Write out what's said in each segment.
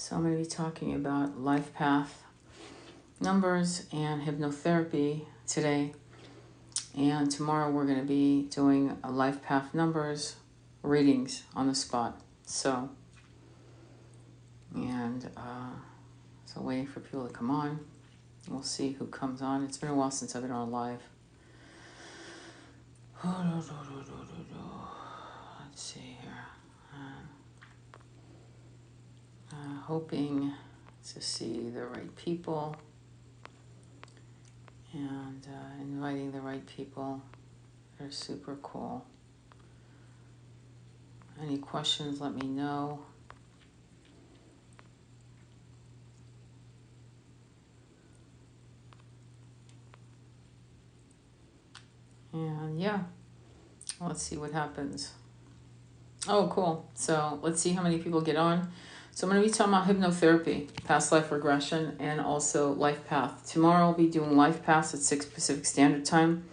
So I'm going to be talking about life path numbers and hypnotherapy today. And tomorrow we're going to be doing a life path numbers readings on the spot. So waiting for people to come on. We'll see who comes on. It's been a while since I've been on live. Let's see here. Hoping to see the right people and inviting the right people. They're super cool. Any questions, let me know. And yeah, let's see what happens. Oh, cool. So let's see how many people get on. So I'm going to be talking about hypnotherapy, past life regression, and also life path. Tomorrow I'll be doing life paths at 6 Pacific Standard Time.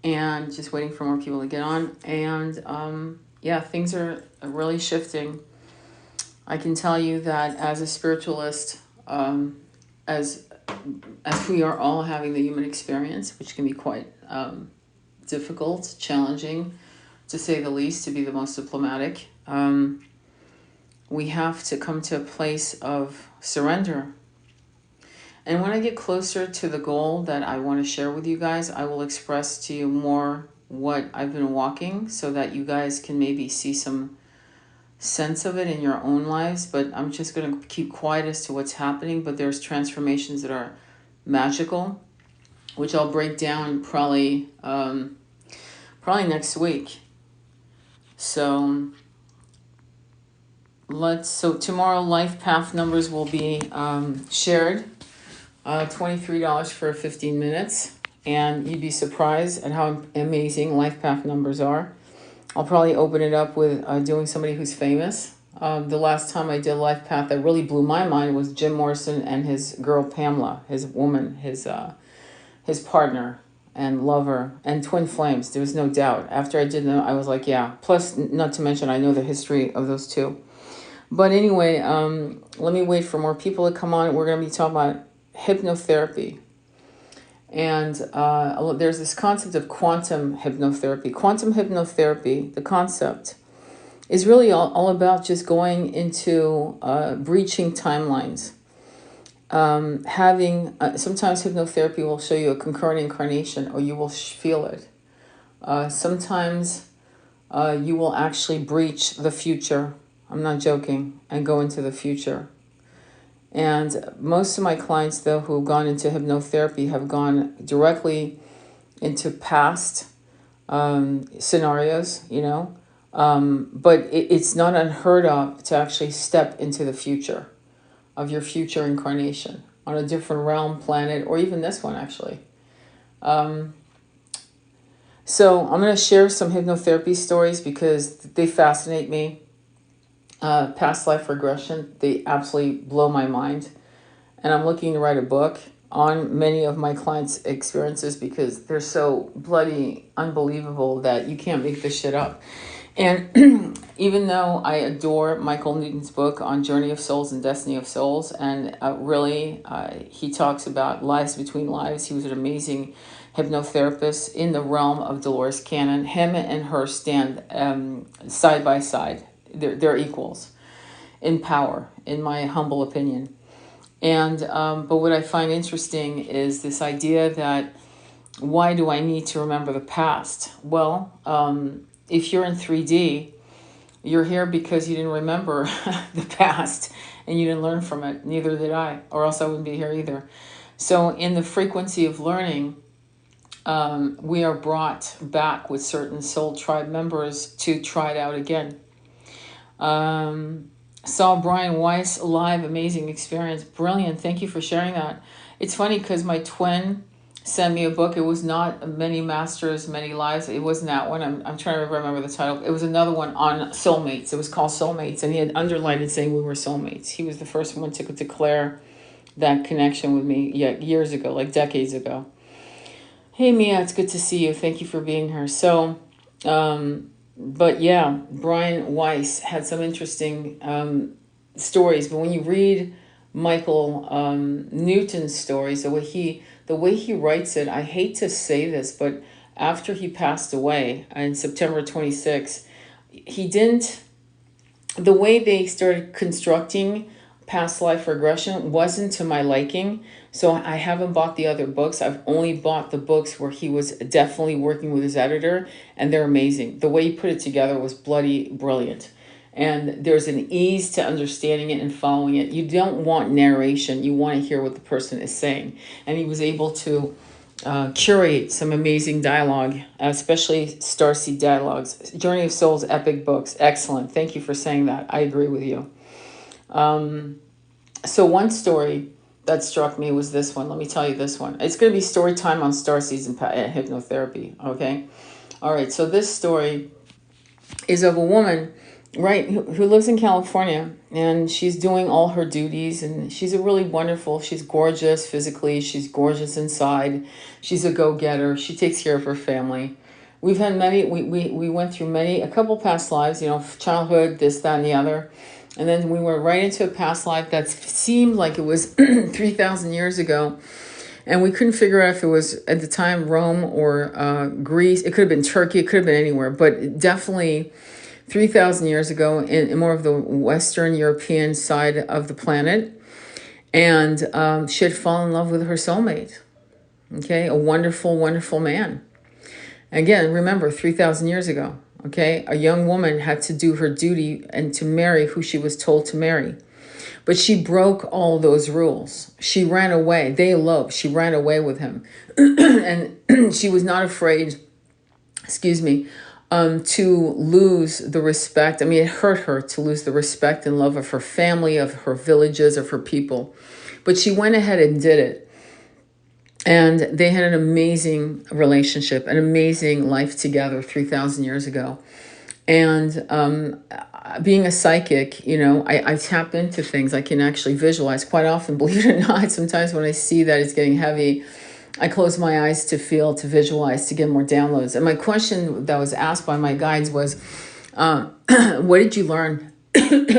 And just waiting for more people to get on. And yeah, things are really shifting. I can tell you that as a spiritualist, as we are all having the human experience, which can be quite difficult, challenging, to say the least, to be the most diplomatic, we have to come to a place of surrender. And when I get closer to the goal that I want to share with you guys, I will express to you more what I've been walking so that you guys can maybe see some sense of it in your own lives. But I'm just going to keep quiet as to what's happening. But there's transformations that are magical, which I'll break down probably next week. So tomorrow life path numbers will be shared. $23 for 15 minutes, and you'd be surprised at how amazing life path numbers are. I'll probably open it up with doing somebody who's famous. The last time I did life path that really blew my mind was Jim Morrison and his girl Pamela, his woman, his partner and lover, and twin flames. There was no doubt. After I did them, I was like, yeah. Plus, not to mention, I know the history of those two. But anyway, let me wait for more people to come on. We're going to be talking about hypnotherapy. And there's this concept of quantum hypnotherapy. Quantum hypnotherapy, the concept, is really all about just going into breaching timelines. Sometimes hypnotherapy will show you a concurrent incarnation, or you will feel it. Sometimes you will actually breach the future. I'm not joking, and go into the future. And most of my clients, though, who have gone into hypnotherapy have gone directly into past scenarios, but it's not unheard of to actually step into the future of your future incarnation on a different realm, planet, or even this one, actually. So I'm going to share some hypnotherapy stories because they fascinate me. Past life regression, they absolutely blow my mind. And I'm looking to write a book on many of my clients' experiences because they're so bloody unbelievable that you can't make this shit up. And even though I adore Michael Newton's book on Journey of Souls and Destiny of Souls, and he talks about lives between lives. He was an amazing hypnotherapist in the realm of Dolores Cannon. Him and her stand side by side. They're equals in power, in my humble opinion. And but what I find interesting is this idea that why do I need to remember the past? Well, if you're in 3D, you're here because you didn't remember the past and you didn't learn from it. Neither did I, or else I wouldn't be here either. So in the frequency of learning, we are brought back with certain soul tribe members to try it out again. Saw Brian Weiss live, amazing experience, brilliant. Thank you for sharing that. It's funny because my twin sent me a book. It was not Many Masters, Many Lives. It wasn't that one. I'm trying to remember the title. It was another one on soulmates. It was called Soulmates, and he had underlined it saying we were soulmates. He was the first one to declare that connection with me years ago, like decades ago. Hey Mia, it's good to see you. Thank you for being here. So, but yeah, Brian Weiss had some interesting stories, but when you read Michael Newton's stories, the way he writes it, I hate to say this, but after he passed away on September 26th, he didn't, the way they started constructing past life regression wasn't to my liking. So I haven't bought the other books. I've only bought the books where he was definitely working with his editor, and they're amazing. The way he put it together was bloody brilliant. And there's an ease to understanding it and following it. You don't want narration. You want to hear what the person is saying. And he was able to curate some amazing dialogue, especially Starseed dialogues. Journey of Souls, epic books. Excellent. Thank you for saying that. I agree with you. So one story that struck me was this one. Let me tell you this one. It's going to be story time on Starseeds and hypnotherapy. Okay? All right. So this story is of a woman, right, who lives in California, and she's doing all her duties, and she's a really wonderful, she's gorgeous physically, she's gorgeous inside, she's a go-getter, she takes care of her family. We've had many, we went through a couple past lives, childhood, this, that, and the other, and then we went right into a past life that seemed like it was 3,000 years ago, and we couldn't figure out if it was, at the time, Rome or Greece. It could have been Turkey, it could have been anywhere, but definitely 3,000 years ago in more of the Western European side of the planet. And she had fallen in love with her soulmate. Okay, a wonderful, wonderful man. Again, remember, 3,000 years ago. Okay, a young woman had to do her duty and to marry who she was told to marry. But she broke all those rules. She ran away. They eloped. She ran away with him. And she was not afraid, to lose the respect. I mean, it hurt her to lose the respect and love of her family, of her villages, of her people. But she went ahead and did it. And they had an amazing relationship, an amazing life together 3,000 years ago. And being a psychic, I tap into things. I can actually visualize quite often, believe it or not. Sometimes when I see that it's getting heavy, I close my eyes to feel, to visualize, to get more downloads. And my question that was asked by my guides was, what did you learn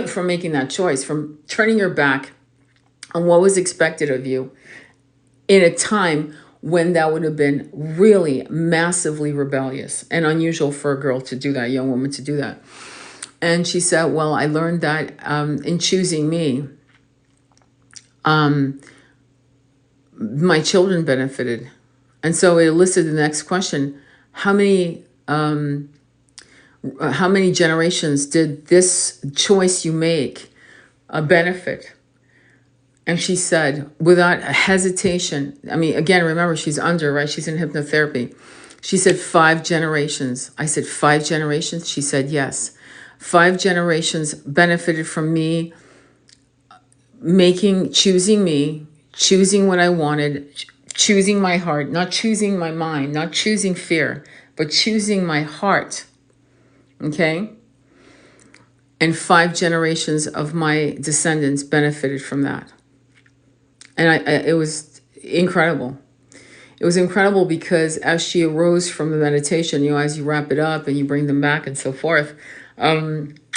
from making that choice, from turning your back on what was expected of you in a time when that would have been really massively rebellious and unusual for a girl to do that, a young woman to do that? And she said, well, I learned that in choosing me, my children benefited. And so it elicited the next question: how many generations did this choice you make benefit? And she said, without hesitation, I mean, again, remember, she's under, right? She's in hypnotherapy. She said 5 generations. I said, 5 generations? She said, yes. 5 generations benefited from me choosing me, choosing what I wanted, choosing my heart, not choosing my mind, not choosing fear, but choosing my heart. Okay? And 5 generations of my descendants benefited from that. And it was incredible. It was incredible because as she arose from the meditation, as you wrap it up and you bring them back and so forth,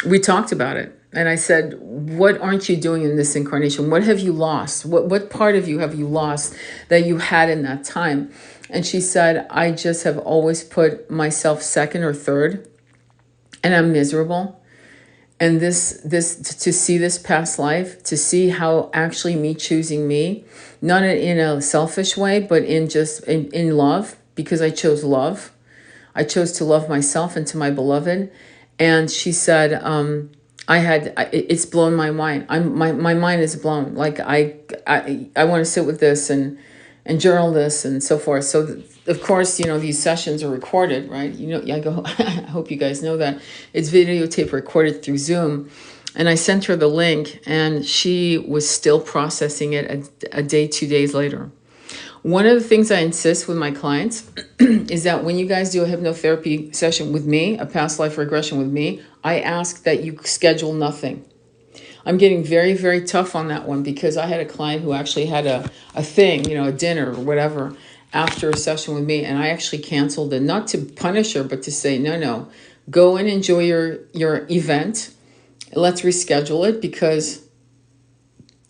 we talked about it. And I said, what aren't you doing in this incarnation? What have you lost? What part of you have you lost that you had in that time? And she said, I just have always put myself second or third, and I'm miserable. And this to see this past life, to see how actually me choosing me, not in a selfish way, but in love, because I chose love. I chose to love myself and to my beloved. And she said, it's blown my mind. My mind is blown. Like I want to sit with this and journal this and so forth. So of course, these sessions are recorded, right? I hope you guys know that it's videotape recorded through Zoom. And I sent her the link, and she was still processing it a day, 2 days later. One of the things I insist with my clients is that when you guys do a hypnotherapy session with me, a past life regression with me, I ask that you schedule nothing. I'm getting very, very tough on that one because I had a client who actually had a thing, a dinner or whatever, after a session with me, and I actually canceled it, not to punish her, but to say, no, go and enjoy your event. Let's reschedule it because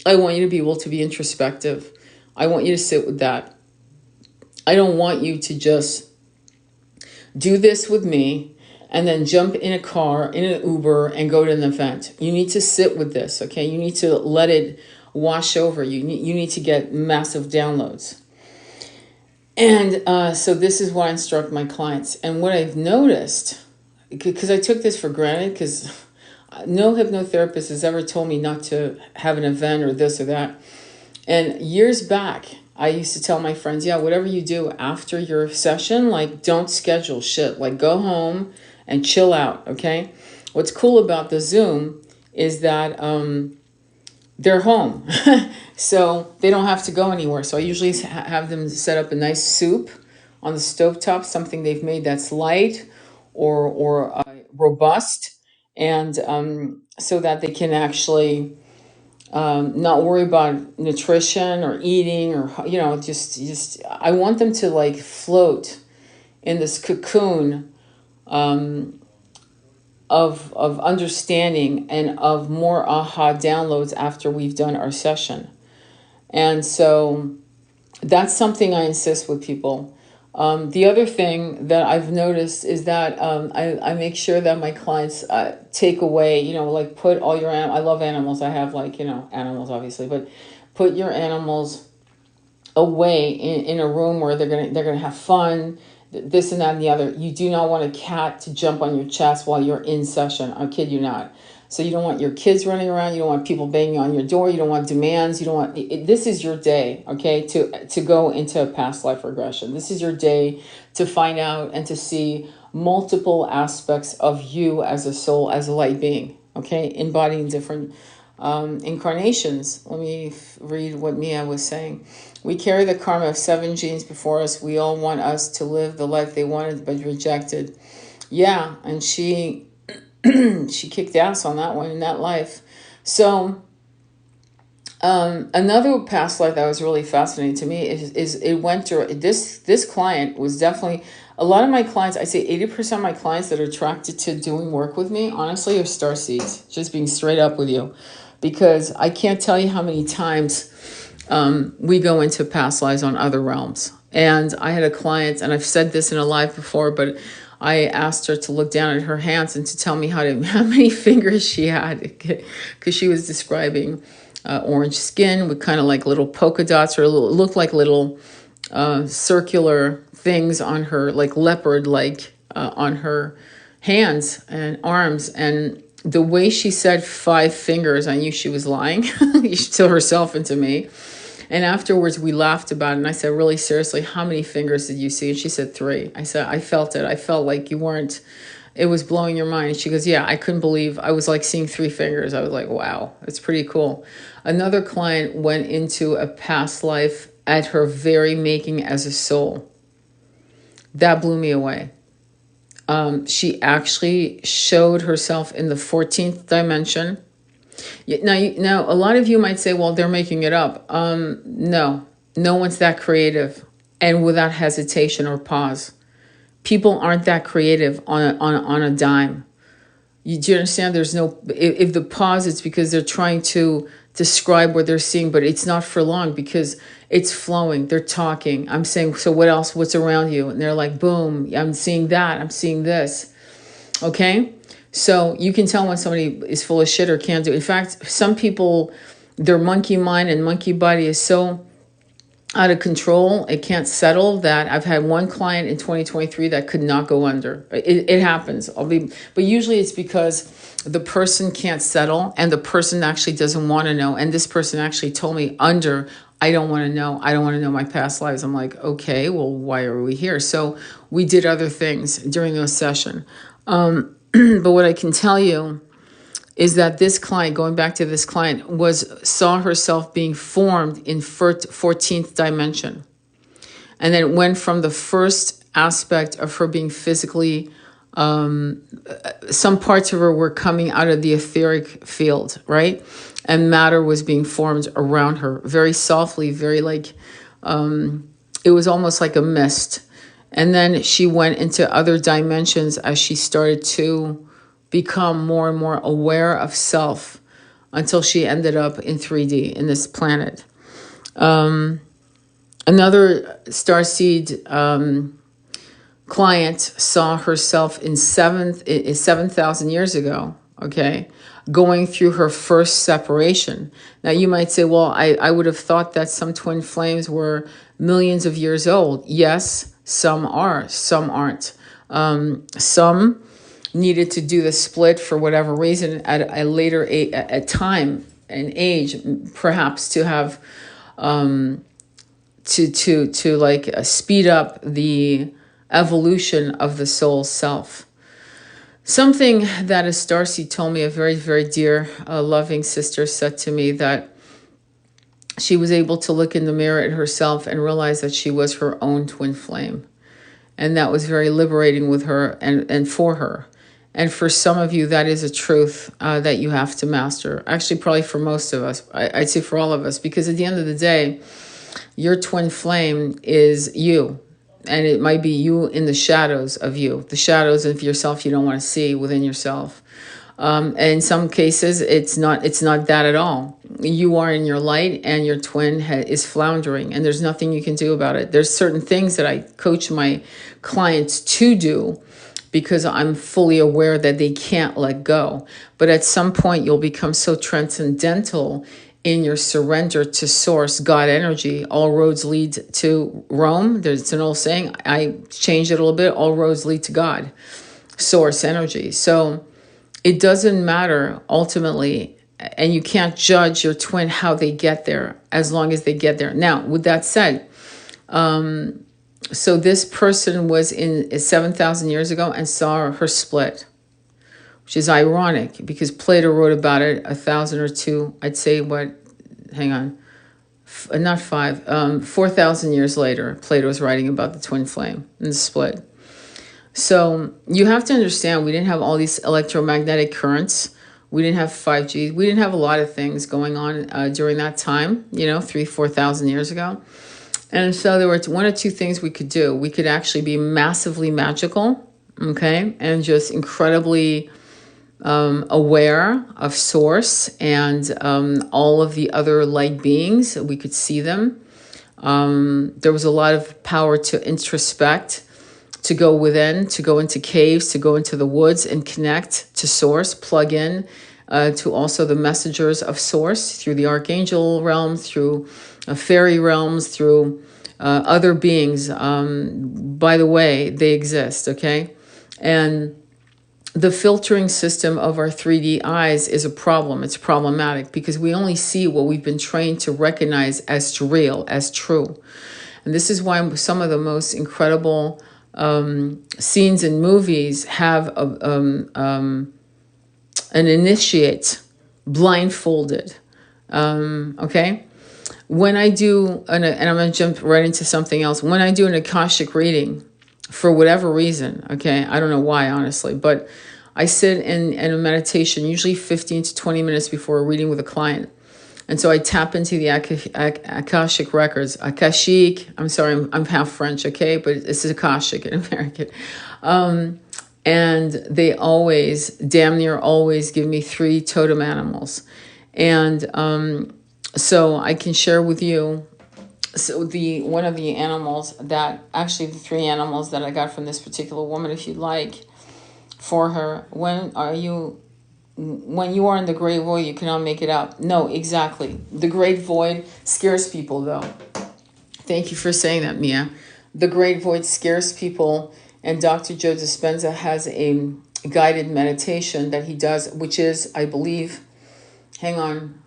I want you to be able to be introspective. I want you to sit with that. I don't want you to just do this with me and then jump in a car, in an Uber, and go to an event. You need to sit with this, okay? You need to let it wash over you. You need to get massive downloads. And so this is what I instruct my clients. And what I've noticed, because I took this for granted, because no hypnotherapist has ever told me not to have an event or this or that. And years back, I used to tell my friends, yeah, whatever you do after your session, like, don't schedule shit. Like, go home and chill out, okay? What's cool about the Zoom is that they're home. So they don't have to go anywhere. So I usually have them set up a nice soup on the stovetop, something they've made that's light or robust, and so that they can actually not worry about nutrition or eating, or just I want them to like float in this cocoon of understanding and of more aha downloads after we've done our session. And so that's something I insist with people. The other thing that I've noticed is that I make sure that my clients take away, like put all your I love animals. I have animals obviously, but put your animals away in a room where they're gonna have fun, this and that and the other. You do not want a cat to jump on your chest while you're in session. I kid you not. So you don't want your kids running around. You don't want people banging on your door. You don't want demands. You don't want. This is your day, okay, to go into a past life regression. This is your day to find out and to see multiple aspects of you as a soul, as a light being, okay, embodying different incarnations. Let me read what Mia was saying. We carry the karma of 7 genes before us. We all want us to live the life they wanted but rejected. Yeah, and she kicked ass on that one in that life. So another past life that was really fascinating to me is it went through this client was definitely a lot of my clients. I say 80% of my clients that are attracted to doing work with me, honestly, are starseeds. Just being straight up with you, because I can't tell you how many times we go into past lives on other realms. And I had a client, and I've said this in a live before, but I asked her to look down at her hands and to tell me how many fingers she had, because she was describing orange skin with kind of like little polka dots, or looked like little circular things on her, like leopard-like on her hands and arms. And the way she said 5 fingers, I knew she was lying. She told herself into me. And afterwards, we laughed about it. And I said, really seriously, how many fingers did you see? And she said 3. I said, I felt it. I felt like you weren't, it was blowing your mind. She goes, yeah, I couldn't believe, I was like seeing 3 fingers. I was like, wow, it's pretty cool. Another client went into a past life at her very making as a soul. That blew me away. She actually showed herself in the 14th dimension. Now, a lot of you might say, well, they're making it up. No one's that creative and without hesitation or pause. People aren't that creative on a dime. Do you understand? There's no, if the pause, it's because they're trying to describe what they're seeing, but it's not for long because it's flowing. They're talking. I'm saying, so what else? What's around you? And they're like, boom, I'm seeing that. I'm seeing this. Okay? So you can tell when somebody is full of shit or can't do it. In fact, some people, their monkey mind and monkey body is so out of control, it can't settle, that I've had one client in 2023 that could not go under. It happens. But usually it's because the person can't settle and the person actually doesn't want to know. And this person actually told me I don't want to know. I don't want to know my past lives. I'm like, okay, well, why are we here? So we did other things during those sessions. But what I can tell you is that this client, going back to this client, saw herself being formed in 14th dimension. And then it went from the first aspect of her being physically, some parts of her were coming out of the etheric field, right? And matter was being formed around her, very softly, very like, it was almost like a mist. And then she went into other dimensions as she started to become more and more aware of self, until she ended up in 3D in this planet. Another starseed client saw herself in 7,000 years ago, okay, going through her first separation. Now you might say, well, I would have thought that some twin flames were millions of years old. Yes, some are, some aren't. Some needed to do the split for whatever reason at a later at time and age, perhaps to have to like speed up the evolution of the soul's self. Something that a starseed told me, a very, very dear, loving sister said to me, that she was able to look in the mirror at herself and realize that she was her own twin flame. And that was very liberating with her and for her. And for some of you, that is a truth that you have to master. Actually, probably for most of us, I'd say for all of us, because at the end of the day, your twin flame is you. And it might be you in the shadows of you, the shadows of yourself you don't want to see within yourself. And in some cases, it's not that at all. You are in your light and your twin is floundering, and there's nothing you can do about it. There's certain things that I coach my clients to do because I'm fully aware that they can't let go. But at some point, you'll become so transcendental in your surrender to source, God energy. All roads lead to Rome. There's an old saying. I changed it a little bit. All roads lead to God, source energy. So it doesn't matter ultimately, and you can't judge your twin how they get there as long as they get there. Now, with that said, so this person was in 7,000 years ago and saw her split, which is ironic because Plato wrote about it 1,000 or two, I'd say, hang on, not 4,000 years later, Plato was writing about the twin flame and the split. So you have to understand, we didn't have all these electromagnetic currents. We didn't have 5G. We didn't have a lot of things going on during that time, 4,000 years ago. And so there were one or two things we could do. We could actually be massively magical, okay, and just incredibly aware of source and all of the other light beings. We could see them. There was a lot of power to introspect, to go within, to go into caves, to go into the woods and connect to source, plug in to also the messengers of source through the archangel realm, through fairy realms, through other beings. By the way, they exist, okay? And the filtering system of our 3D eyes is a problem. It's problematic because we only see what we've been trained to recognize as real, as true. And this is why some of the most incredible scenes in movies have an initiate blindfolded. Okay? When I do, and I'm going to jump right into something else. When I do an Akashic reading, for whatever reason, okay, I don't know why, honestly, but I sit in a meditation, usually 15 to 20 minutes before a reading with a client. And so I tap into the Akashic records. Akashic, I'm sorry, I'm half French, okay? But it's Akashic in American. And they always, damn near always, give me 3 totem animals. And so I can share with you, so one of the animals that, actually the 3 animals that I got from this particular woman, if you'd like, for her, when you are in the great void, you cannot make it out. No, exactly. The great void scares people, though. Thank you for saying that, Mia. The great void scares people, and Dr. Joe Dispenza has a guided meditation that he does, which is, I believe, hang on,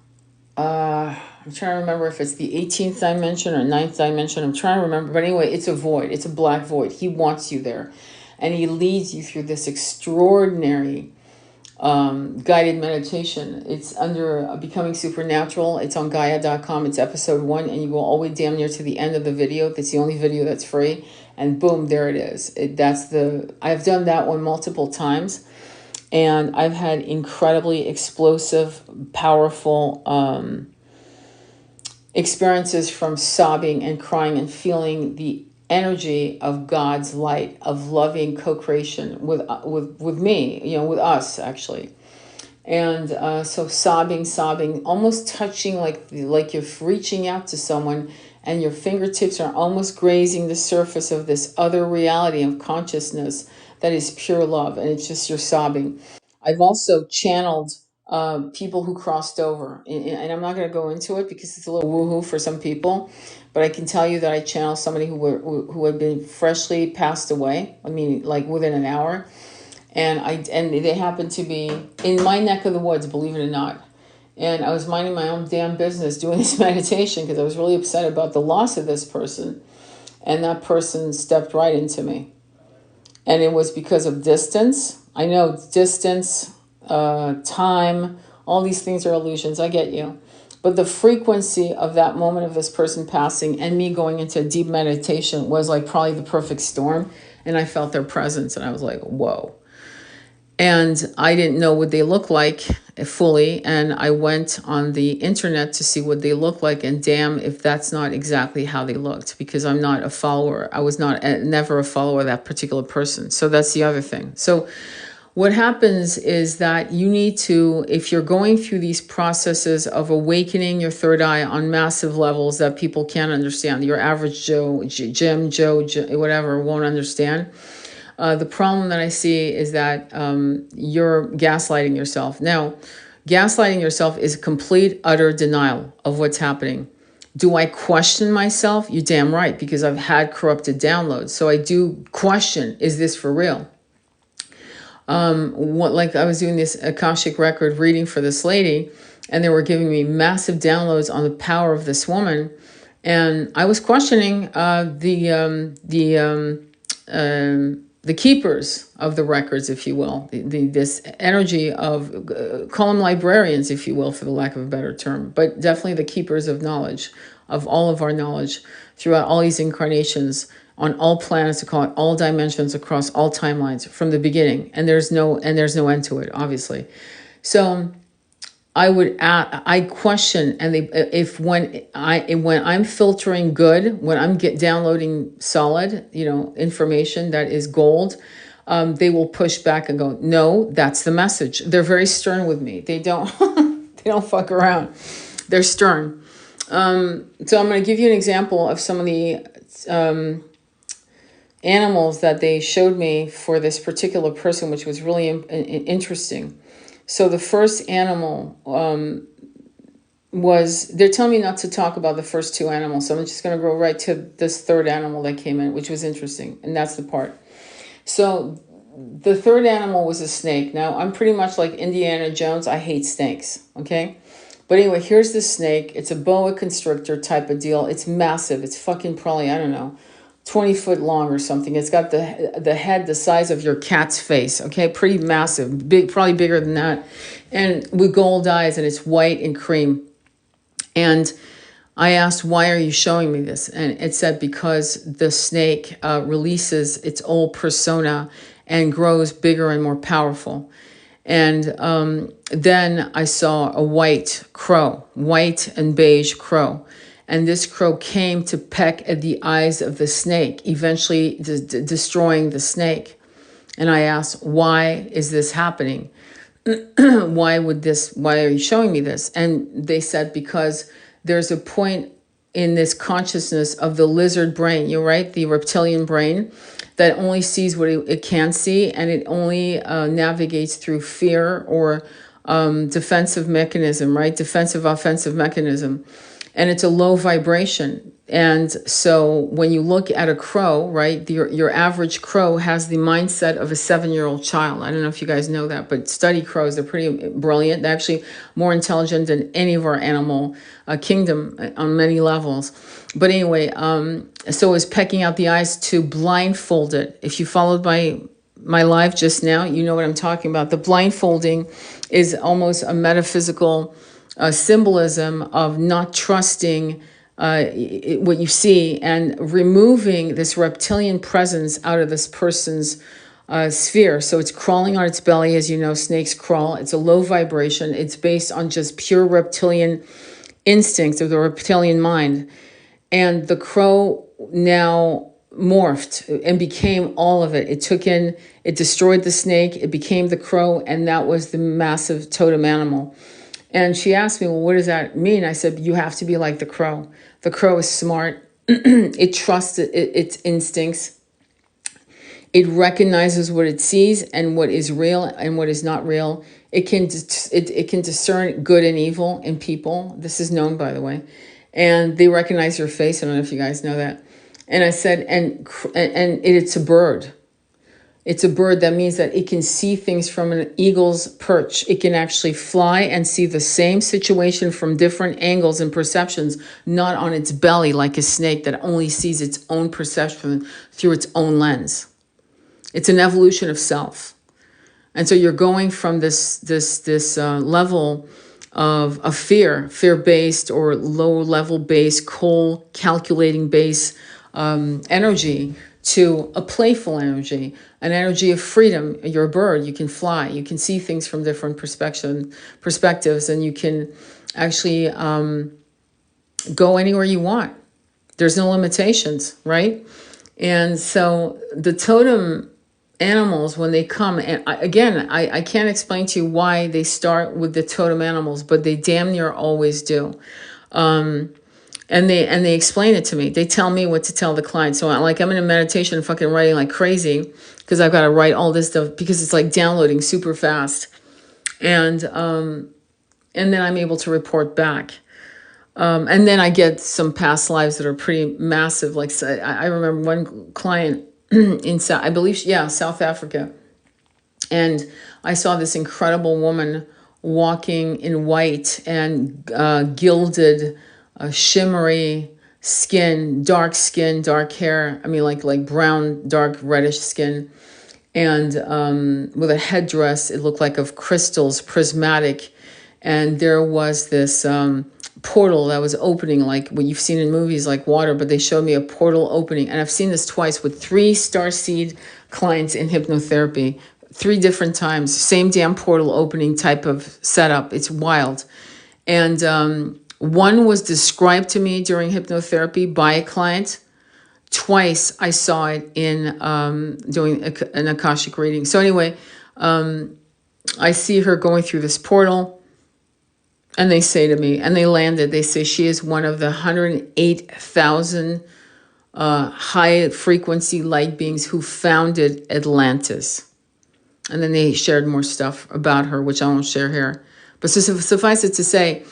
I'm trying to remember if it's the 18th dimension or 9th dimension. I'm trying to remember, but anyway, it's a void. It's a black void. He wants you there, and he leads you through this extraordinary guided meditation. It's under Becoming Supernatural. It's on Gaia.com. It's episode 1, and you go all the way damn near to the end of the video. That's the only video that's free, and boom, there it is. I've done that one multiple times, and I've had incredibly explosive, powerful experiences from sobbing and crying and feeling the energy of God's light, of loving co-creation with me, with us, actually. And so sobbing, almost touching, like you're reaching out to someone, and your fingertips are almost grazing the surface of this other reality of consciousness that is pure love, and it's just you're sobbing. I've also channeled people who crossed over, and I'm not going to go into it because it's a little woohoo for some people, but I can tell you that I channeled somebody who had been freshly passed away. I mean, like within an hour, and they happened to be in my neck of the woods, believe it or not. And I was minding my own damn business doing this meditation because I was really upset about the loss of this person, and that person stepped right into me. And it was because of distance. I know distance, time, all these things are illusions. I get you. But the frequency of that moment of this person passing and me going into a deep meditation was like probably the perfect storm. And I felt their presence, and I was like, whoa. And I didn't know what they look like fully. And I went on the internet to see what they look like. And damn, if that's not exactly how they looked, because I'm not a follower. I was never a follower of that particular person. So that's the other thing. So what happens is that you need to, if you're going through these processes of awakening your third eye on massive levels that people can't understand, your average Joe, Jim, Joe, whatever, won't understand. The problem that I see is that you're gaslighting yourself. Now, gaslighting yourself is complete, utter denial of what's happening. Do I question myself? You're damn right, because I've had corrupted downloads. So I do question, is this for real? Like I was doing this Akashic record reading for this lady, and they were giving me massive downloads on the power of this woman. And I was questioning the keepers of the records, if you will, this energy of, call them librarians, if you will, for the lack of a better term, but definitely the keepers of knowledge, of all of our knowledge throughout all these incarnations, on all planets, to call it all dimensions, across all timelines from the beginning. And there's no end to it, obviously. So I question, and when I'm filtering good, when I'm downloading solid, information that is gold, they will push back and go, no, that's the message. They're very stern with me. They don't they don't fuck around. They're stern. So I'm going to give you an example of some of the animals that they showed me for this particular person, which was really interesting. So the first animal they're telling me not to talk about the first two animals. So I'm just going to go right to this third animal that came in, which was interesting. And that's the part. So the third animal was a snake. Now, I'm pretty much like Indiana Jones. I hate snakes. Okay. But anyway, here's the snake. It's a boa constrictor type of deal. It's massive. It's fucking probably, I don't know, 20 foot long or something. It's got the head the size of your cat's face. Okay, pretty massive, big, probably bigger than that, and with gold eyes, and it's white and cream. And I asked, why are you showing me this? And it said, because the snake releases its old persona and grows bigger and more powerful. And then I saw a white and beige crow. And this crow came to peck at the eyes of the snake, eventually destroying the snake. And I asked, why is this happening? Why are you showing me this? And they said, because there's a point in this consciousness of the lizard brain, you're right, the reptilian brain, that only sees what it can see, and it only navigates through fear or defensive mechanism, right? Defensive, offensive mechanism. And it's a low vibration. And so when you look at a crow, right, your average crow has the mindset of a 7-year-old child. I don't know if you guys know that, but study crows. They're pretty brilliant. They're actually more intelligent than any of our animal kingdom on many levels. But anyway, so it's pecking out the eyes to blindfold it. If you followed my live just now, you know what I'm talking about. The blindfolding is almost a metaphysical symbolism of not trusting what you see, and removing this reptilian presence out of this person's sphere. So it's crawling on its belly. As you know, snakes crawl. It's a low vibration. It's based on just pure reptilian instincts of the reptilian mind. And the crow now morphed and became all of it. It destroyed the snake, it became the crow, and that was the massive totem animal. And she asked me, well, what does that mean? I said, you have to be like the crow. The crow is smart. It trusts its instincts. It recognizes what it sees and what is real and what is not real. It can discern good and evil in people. This is known, by the way. And they recognize your face. I don't know if you guys know that. And I said, and it's a bird. It's a bird. That means that it can see things from an eagle's perch. It can actually fly and see the same situation from different angles and perceptions, not on its belly like a snake that only sees its own perception through its own lens. It's an evolution of self. And so you're going from this level of fear-based or low-level based, cold, calculating base energy to a playful energy, an energy of freedom. You're a bird. You can fly. You can see things from different perspectives, and you can actually go anywhere you want. There's no limitations, right? And so the totem animals, when they come, and I can't explain to you why they start with the totem animals, but they damn near always do. And they explain it to me. They tell me what to tell the client. So I'm in a meditation, fucking writing like crazy, because I've got to write all this stuff because it's like downloading super fast. And then I'm able to report back. And then I get some past lives that are pretty massive. Like I remember one client in South Africa. And I saw this incredible woman walking in white and gilded, shimmery skin, dark hair. I mean, like brown, dark, reddish skin. And with a headdress, it looked like of crystals, prismatic. And there was this portal that was opening, like what you've seen in movies like water, but they showed me a portal opening. And I've seen this twice with 3 starseed clients in hypnotherapy, 3 different times, same damn portal opening type of setup. It's wild. And one was described to me during hypnotherapy by a client. Twice I saw it in doing an Akashic reading. So anyway, I see her going through this portal. And they say to me, and they landed, they say she is one of the 108,000 high frequency light beings who founded Atlantis. And then they shared more stuff about her, which I won't share here. But suffice it to say,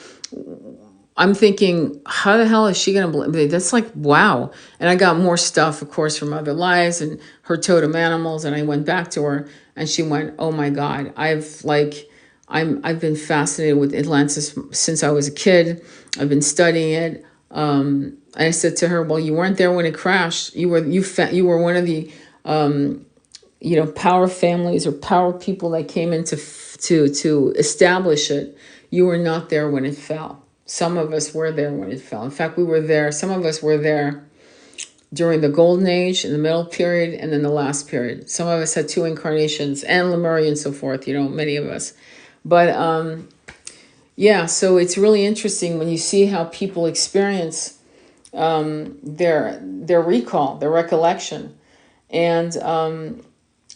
I'm thinking, how the hell is she going to believe me? That's like, wow. And I got more stuff, of course, from other lives and her totem animals. And I went back to her and she went, oh my God, I've been fascinated with Atlantis since I was a kid. I've been studying it. I said to her, well, you weren't there when it crashed. You were one of the power families or power people that came in to establish it. You were not there when it fell. Some of us were there when it fell. In fact, we were there. Some of us were there during the Golden Age, in the middle period, and then the last period. Some of us had 2 incarnations, and Lemuria and so forth, many of us. But so it's really interesting when you see how people experience their recall, their recollection. And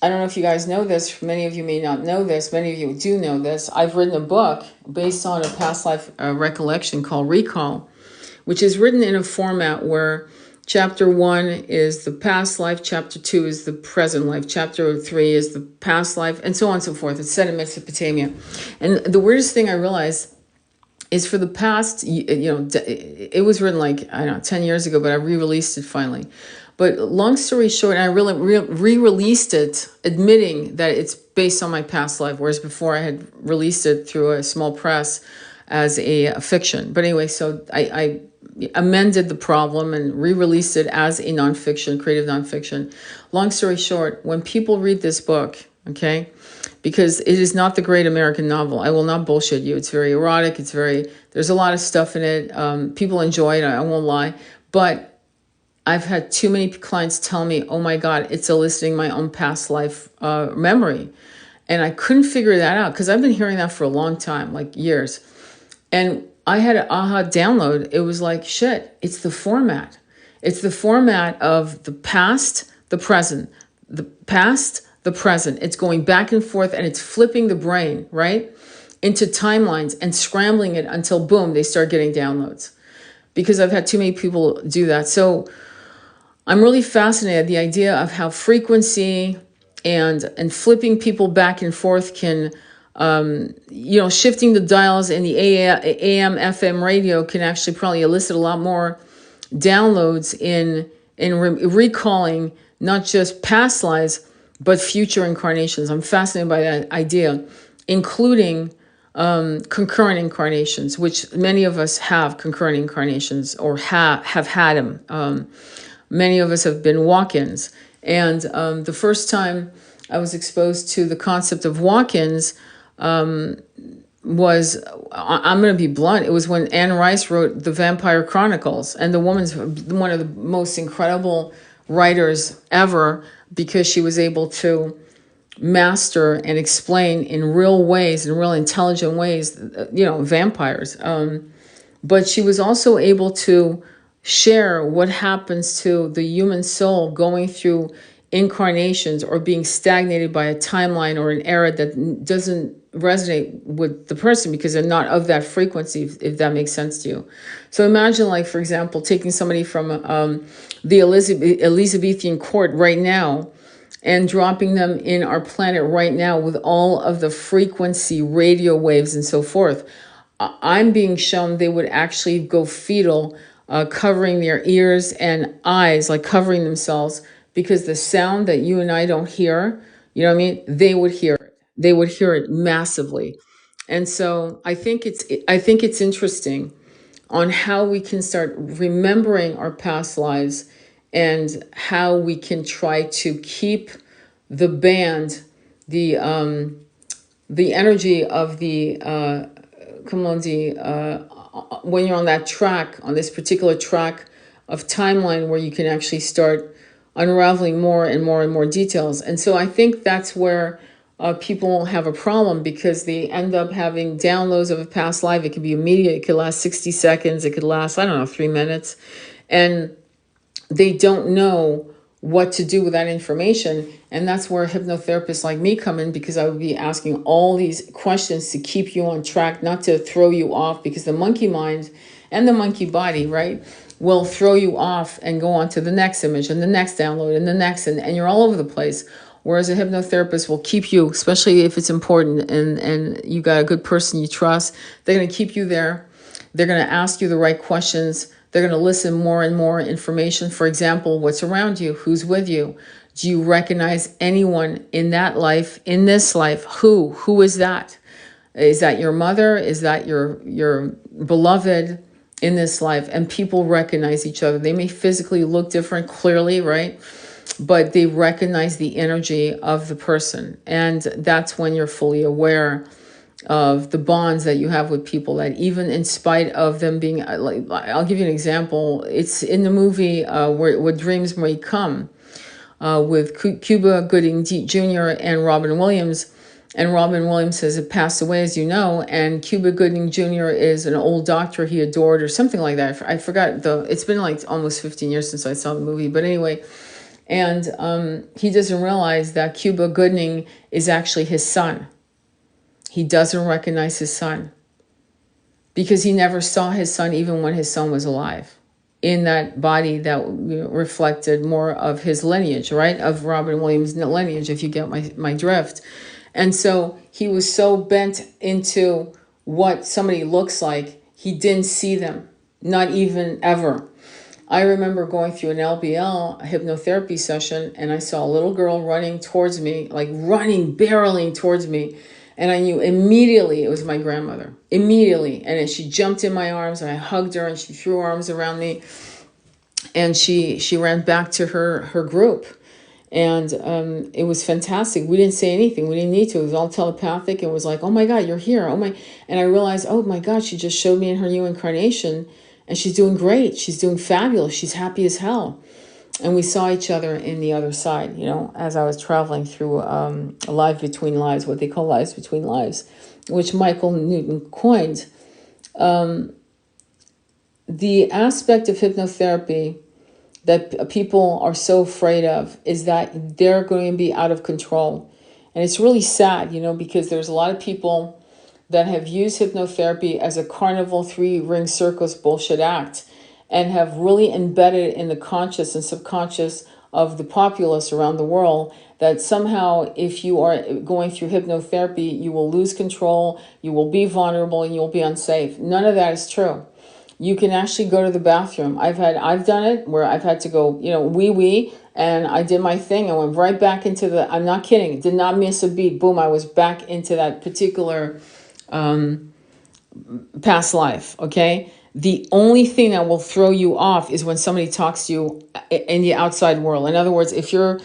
I don't know if you guys know this. Many of you may not know this. Many of you do know this. I've written a book based on a past life recollection called Recall, which is written in a format where Chapter 1 is the past life, Chapter 2 is the present life, Chapter 3 is the past life, and so on and so forth. It's set in Mesopotamia. And the weirdest thing I realized is for the past, it was written 10 years ago, but I re-released it finally. But long story short, I really re-released it, admitting that it's based on my past life, whereas before I had released it through a small press as a fiction. But anyway, so I amended the problem and re-released it as a nonfiction, creative nonfiction. Long story short, when people read this book, okay, because it is not the great American novel. I will not bullshit you. It's very erotic. There's a lot of stuff in it. People enjoy it. I won't lie. But I've had too many clients tell me, oh my God, it's eliciting my own past life memory. And I couldn't figure that out because I've been hearing that for a long time, like years. And I had an aha download. It was like, shit, it's the format. It's the format of the past, the present, the past, the present. It's going back and forth, and it's flipping the brain, right, into timelines and scrambling it until, boom, they start getting downloads. Because I've had too many people do that. So I'm really fascinated the idea of how frequency and flipping people back and forth can, shifting the dials in the AM, FM radio can actually probably elicit a lot more downloads in recalling not just past lives, but future incarnations. I'm fascinated by that idea, including concurrent incarnations, which many of us have concurrent incarnations or have had them. Many of us have been walk-ins. And the first time I was exposed to the concept of walk-ins was, I'm going to be blunt, it was when Anne Rice wrote The Vampire Chronicles. And the woman's one of the most incredible writers ever, because she was able to master and explain in real ways, in real intelligent ways, vampires. But she was also able to share what happens to the human soul going through incarnations or being stagnated by a timeline or an era that doesn't resonate with the person because they're not of that frequency, if that makes sense to you. So imagine, like, for example, taking somebody from the Elizabethan court right now and dropping them in our planet right now with all of the frequency, radio waves, and so forth. I'm being shown they would actually go fetal, covering their ears and eyes, like covering themselves, because the sound that you and I don't hear, you know what I mean? They would hear it. They would hear it massively. And so I think it's interesting on how we can start remembering our past lives and how we can try to keep the band, the energy of the when you're on that track, on this particular track of timeline, where you can actually start unraveling more and more and more details. And so I think that's where people have a problem, because they end up having downloads of a past life. It could be immediate. It could last 60 seconds. It could last, 3 minutes. And they don't know what to do with that information. And that's where hypnotherapists like me come in, because I would be asking all these questions to keep you on track, not to throw you off, because the monkey mind and the monkey body, right, will throw you off and go on to the next image and the next download and the next, and you're all over the place. Whereas a hypnotherapist will keep you, especially if it's important and you got a good person you trust, they're going to keep you there. They're going to ask you the right questions. They're going to listen more and more information. For example, what's around you? Who's with you? Do you recognize anyone in that life, in this life? Who is that? Is that your mother? Is that your beloved in this life? And people recognize each other. They may physically look different, clearly, right? But they recognize the energy of the person. And that's when you're fully aware of the bonds that you have with people, that even in spite of them being, like, I'll give you an example. It's in the movie where Dreams May Come, with Cuba Gooding Jr. and Robin Williams. And Robin Williams has passed away, as you know, and Cuba Gooding Jr. is an old doctor he adored, or something like that. I forgot, it's been like almost 15 years since I saw the movie, but anyway. And he doesn't realize that Cuba Gooding is actually his son. He doesn't recognize his son because he never saw his son even when his son was alive, in that body that reflected more of his lineage, right? Of Robin Williams' lineage, if you get my drift. And so he was so bent into what somebody looks like, he didn't see them, not even ever. I remember going through an LBL, a hypnotherapy session, and I saw a little girl running towards me, like running, barreling towards me. And I knew immediately it was my grandmother, immediately. And then she jumped in my arms and I hugged her and she threw her arms around me. And she ran back to her group. And it was fantastic. We didn't say anything. We didn't need to. It was all telepathic. It was like, oh my God, you're here. Oh my. And I realized, oh my God, she just showed me in her new incarnation. And she's doing great. She's doing fabulous. She's happy as hell. And we saw each other in the other side, as I was traveling through Live Between Lives, what they call Lives Between Lives, which Michael Newton coined. The aspect of hypnotherapy that people are so afraid of is that they're going to be out of control. And it's really sad, because there's a lot of people that have used hypnotherapy as a carnival 3-ring circus bullshit act and have really embedded in the conscious and subconscious of the populace around the world that somehow if you are going through hypnotherapy, you will lose control, you will be vulnerable, and you'll be unsafe. None of that is true. You can actually go to the bathroom. I've done it where I've had to go, wee, and I did my thing. I went right back into I'm not kidding, did not miss a beat. Boom, I was back into that particular past life, okay? The only thing that will throw you off is when somebody talks to you in the outside world. In other words, if your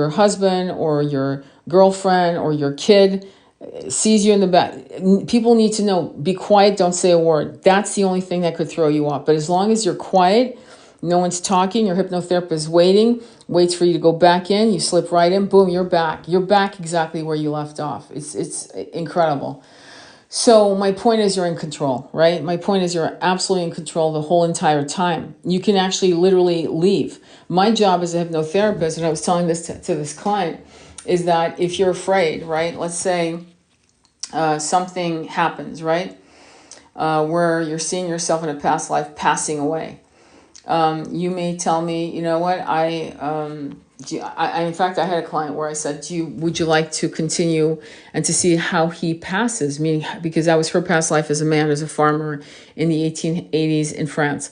husband or your girlfriend or your kid sees you in the back, people need to know, be quiet, don't say a word. That's the only thing that could throw you off. But as long as you're quiet, no one's talking, your hypnotherapist is waits for you to go back in, you slip right in, boom, you're back. You're back exactly where you left off. It's incredible. So my point is you're in control, right? My point is you're absolutely in control the whole entire time. You can actually literally leave. My job as a hypnotherapist, and I was telling this to this client, is that if you're afraid, right? Let's say something happens, right? Where you're seeing yourself in a past life passing away. You may tell me, you know what, in fact, I had a client where I said, would you like to continue and to see how he passes? Meaning, because that was her past life as a man, as a farmer in the 1880s in France.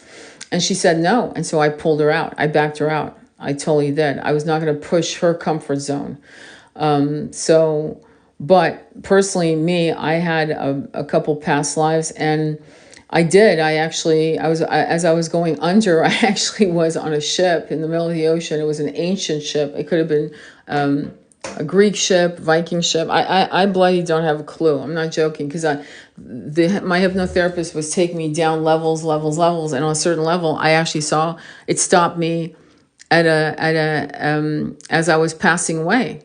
And she said no. And so I pulled her out. I backed her out. I totally did. I was not going to push her comfort zone. But personally, I had a couple past lives, and as I was going under, I actually was on a ship in the middle of the ocean. It was an ancient ship. It could have been a Greek ship, Viking ship. I bloody don't have a clue. I'm not joking, because my hypnotherapist was taking me down levels, and on a certain level, I actually saw it stop me as I was passing away.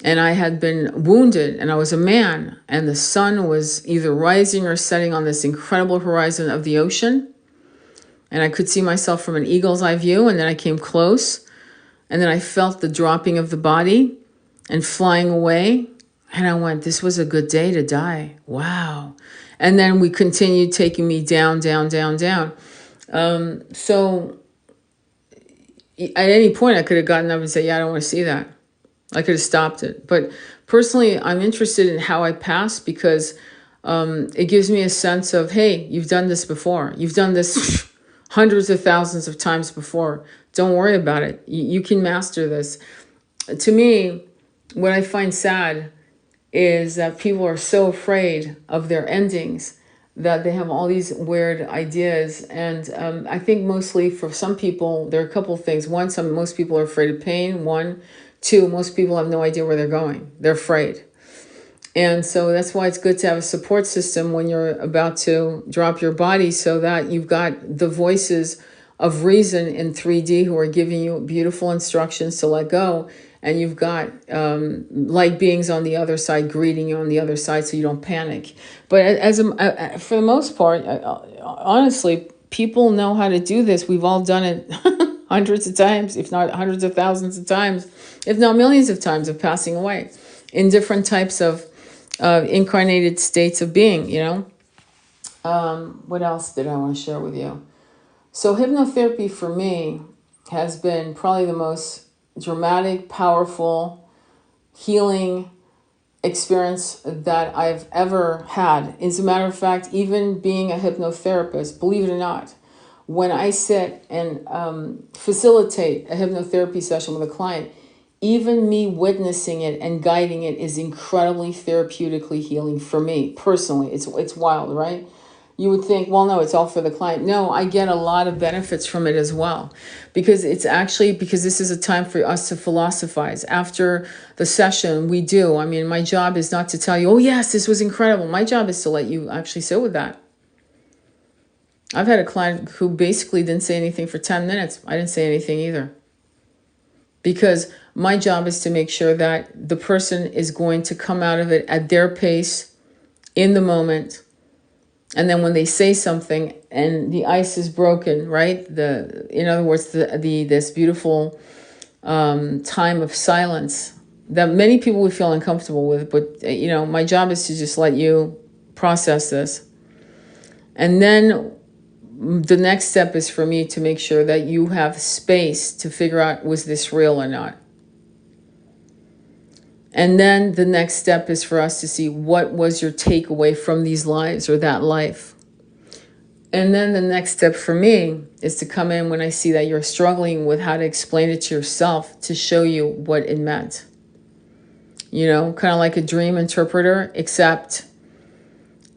And I had been wounded, and I was a man, and the sun was either rising or setting on this incredible horizon of the ocean. And I could see myself from an eagle's eye view, and then I came close, and then I felt the dropping of the body and flying away. And I went, this was a good day to die. Wow. And then we continued taking me down. So at any point I could have gotten up and said, yeah, I don't want to see that. I could have stopped it. But personally, I'm interested in how I pass, because it gives me a sense of, hey, you've done this before. You've done this hundreds of thousands of times before. Don't worry about it. You can master this. To me, what I find sad is that people are so afraid of their endings that they have all these weird ideas. And I think mostly for some people, there are a couple of things. One, most people are afraid of pain. One, two, most people have no idea where they're going. They're afraid. And so that's why it's good to have a support system when you're about to drop your body, so that you've got the voices of reason in 3D who are giving you beautiful instructions to let go. And you've got light beings on the other side greeting you on the other side, so you don't panic. But for the most part, honestly, people know how to do this. We've all done it hundreds of times, if not hundreds of thousands of times, if not millions of times, of passing away in different types of incarnated states of being, What else did I want to share with you? So hypnotherapy for me has been probably the most dramatic, powerful, healing experience that I've ever had. As a matter of fact, even being a hypnotherapist, believe it or not, when I sit and facilitate a hypnotherapy session with a client, even me witnessing it and guiding it is incredibly therapeutically healing for me personally. It's wild, right? You would think, well, no, it's all for the client. No, I get a lot of benefits from it as well, because this is a time for us to philosophize. After the session, we do. I mean, my job is not to tell you, oh, yes, this was incredible. My job is to let you actually sit with that. I've had a client who basically didn't say anything for 10 minutes. I didn't say anything either. Because my job is to make sure that the person is going to come out of it at their pace, in the moment, And then when they say something and the ice is broken, right? In other words, this beautiful time of silence that many people would feel uncomfortable with. But, my job is to just let you process this. And then the next step is for me to make sure that you have space to figure out, was this real or not? And then the next step is for us to see, what was your takeaway from these lives or that life? And then the next step for me is to come in when I see that you're struggling with how to explain it to yourself, to show you what it meant. Kind of like a dream interpreter, except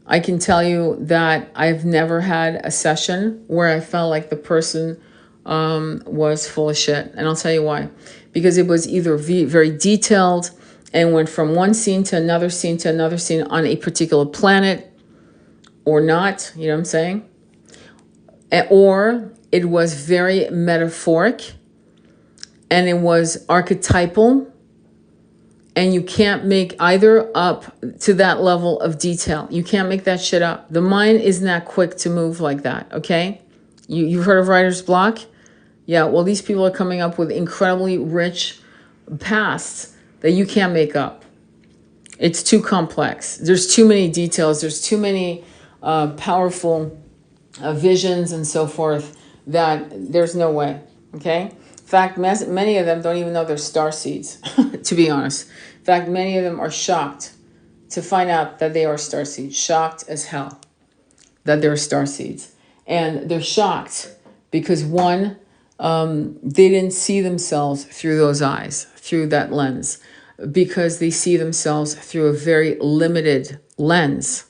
I can tell you that I've never had a session where I felt like the person was full of shit. And I'll tell you why. Because it was either very detailed and went from one scene to another scene to another scene on a particular planet, or not, you know what I'm saying? Or it was very metaphoric and it was archetypal, and you can't make either up to that level of detail. You can't make that shit up. The mind isn't that quick to move like that, okay? You've heard of writer's block? Yeah, well, these people are coming up with incredibly rich pasts that you can't make up. It's too complex. There's too many details. There's too many powerful visions and so forth that there's no way, okay? In fact, many of them don't even know they're star seeds, to be honest. In fact, many of them are shocked to find out that they are star seeds, shocked as hell that they're star seeds. And they're shocked because, one, they didn't see themselves through those eyes, through that lens, because they see themselves through a very limited lens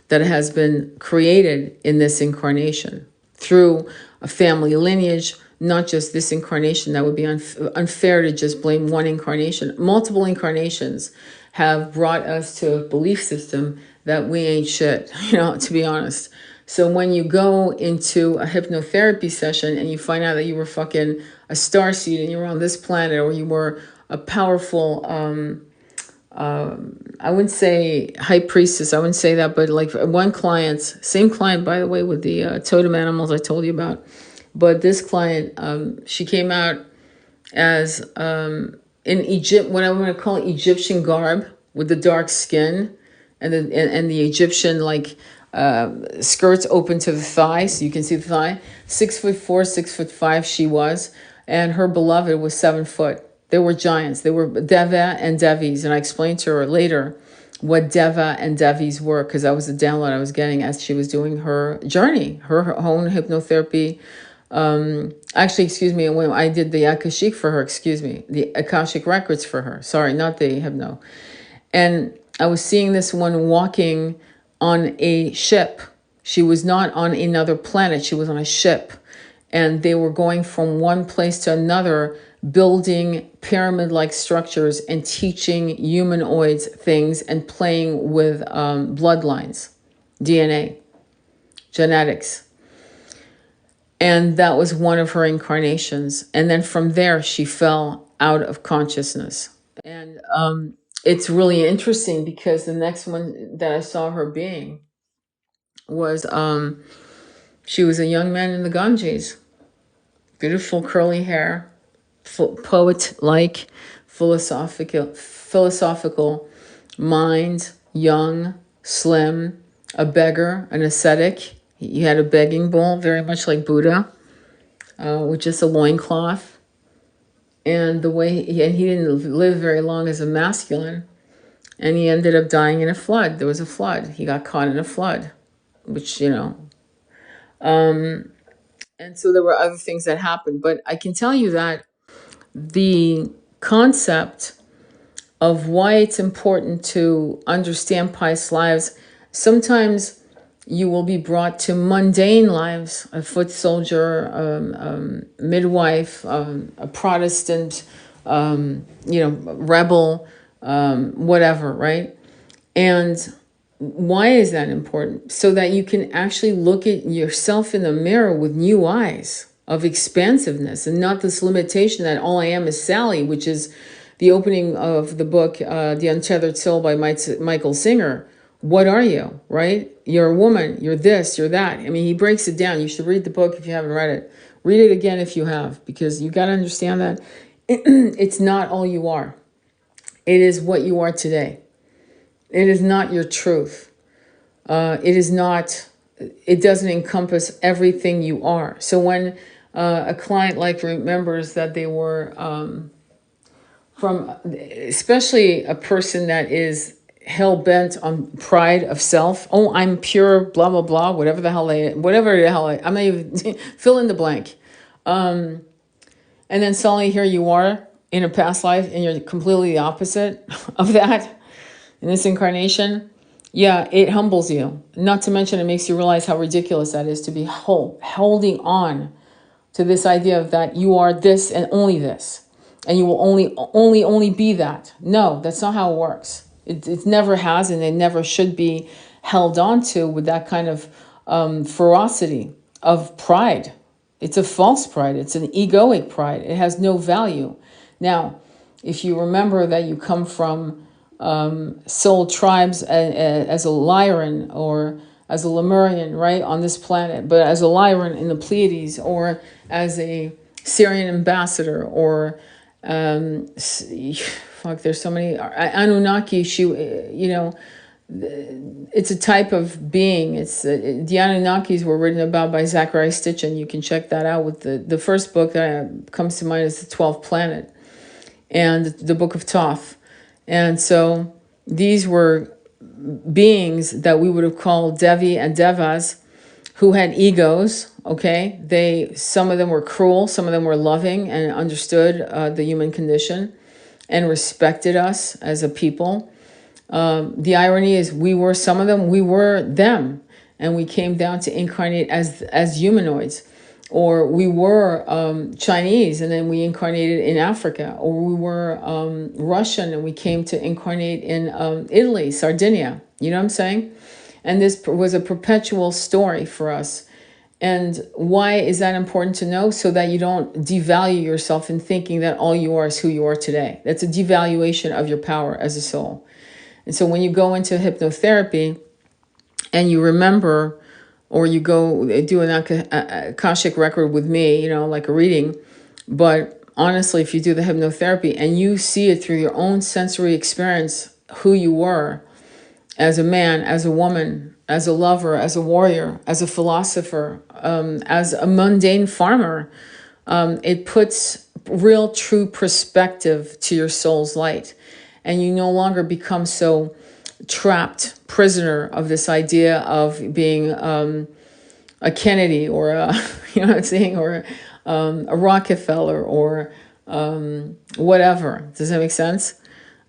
that has been created in this incarnation through a family lineage, not just this incarnation. That would be unfair to just blame one incarnation. Multiple incarnations have brought us to a belief system that we ain't shit, to be honest. So when you go into a hypnotherapy session and you find out that you were fucking a starseed and you were on this planet, or you were a powerful, I wouldn't say high priestess, I wouldn't say that, but like one client, same client, by the way, with the totem animals I told you about. But this client, she came out as in Egypt, what I want to call Egyptian garb, with the dark skin and the Egyptian skirts open to the thigh, so you can see the thigh. 6'4", 6'5" she was, and her beloved was 7 foot. They were giants. They were Deva and Devis, and I explained to her later what Deva and Devis were, because that was the download I was getting as she was doing her journey, her own hypnotherapy. Actually, excuse me, when I did the Akashic for her, the Akashic records for her. Sorry, not the hypno. And I was seeing this one walking on a ship. She was not on another planet. She was on a ship. And they were going from one place to another, building pyramid-like structures and teaching humanoids things and playing with bloodlines, DNA, genetics. And that was one of her incarnations. And then from there, she fell out of consciousness. And it's really interesting because the next one that I saw her being was, she was a young man in the Ganges. Beautiful curly hair, poet-like, philosophical mind, young, slim, a beggar, an ascetic. He had a begging bowl, very much like Buddha, with just a loincloth. And the way he didn't live very long as a masculine, and he ended up dying in a flood. There was a flood. He got caught in a flood, which, and so there were other things that happened. But I can tell you that the concept of why it's important to understand past lives, sometimes you will be brought to mundane lives, a foot soldier, midwife, a Protestant, rebel, whatever, right? And why is that important? So that you can actually look at yourself in the mirror with new eyes of expansiveness, and not this limitation that all I am is Sally, which is the opening of the book, The Untethered Soul by Michael Singer, what are you, right? You're a woman, you're this, you're that. I mean, he breaks it down. You should read the book if you haven't read it. Read it again if you have, because you got to understand that it's not all you are. It is what you are today. It is not your truth. It is not, it doesn't encompass everything you are. So when a client remembers that they were from, especially a person that is hell-bent on pride of self. Oh, I'm pure, blah, blah, blah, whatever the hell I'm not even, fill in the blank. And then suddenly here you are in a past life and you're completely the opposite of that in this incarnation. Yeah, it humbles you. Not to mention it makes you realize how ridiculous that is to be holding on to this idea of that you are this and only this. And you will only be that. No, that's not how it works. It never has, and it never should be held on to with that kind of ferocity of pride. It's a false pride. It's an egoic pride. It has no value. Now, if you remember that you come from soul tribes as a Lyran or as a Lemurian, right, on this planet, but as a Lyran in the Pleiades, or as a Syrian ambassador, or there's so many Anunnaki. It's a type of being. It's the Anunnakis were written about by Zachariah Stitchin. You can check that out with the first book that comes to mind is the 12th Planet and the Book of Thoth. And so these were beings that we would have called Devi and Devas, who had egos. Okay, some of them were cruel, some of them were loving and understood the human condition and respected us as a people. The irony is we were some of them, we were them, and we came down to incarnate as humanoids. Or we were Chinese and then we incarnated in Africa. Or we were Russian and we came to incarnate in Italy, Sardinia. You know what I'm saying? And this was a perpetual story for us. And why is that important to know? So that you don't devalue yourself in thinking that all you are is who you are today. That's a devaluation of your power as a soul. And so when you go into hypnotherapy and you remember, or you go do an Akashic record with me, like a reading, but honestly, if you do the hypnotherapy and you see it through your own sensory experience, who you were as a man, as a woman, as a lover, as a warrior, as a philosopher, as a mundane farmer, it puts real true perspective to your soul's light. And you no longer become so trapped prisoner of this idea of being a Kennedy or a, or a Rockefeller or whatever. Does that make sense?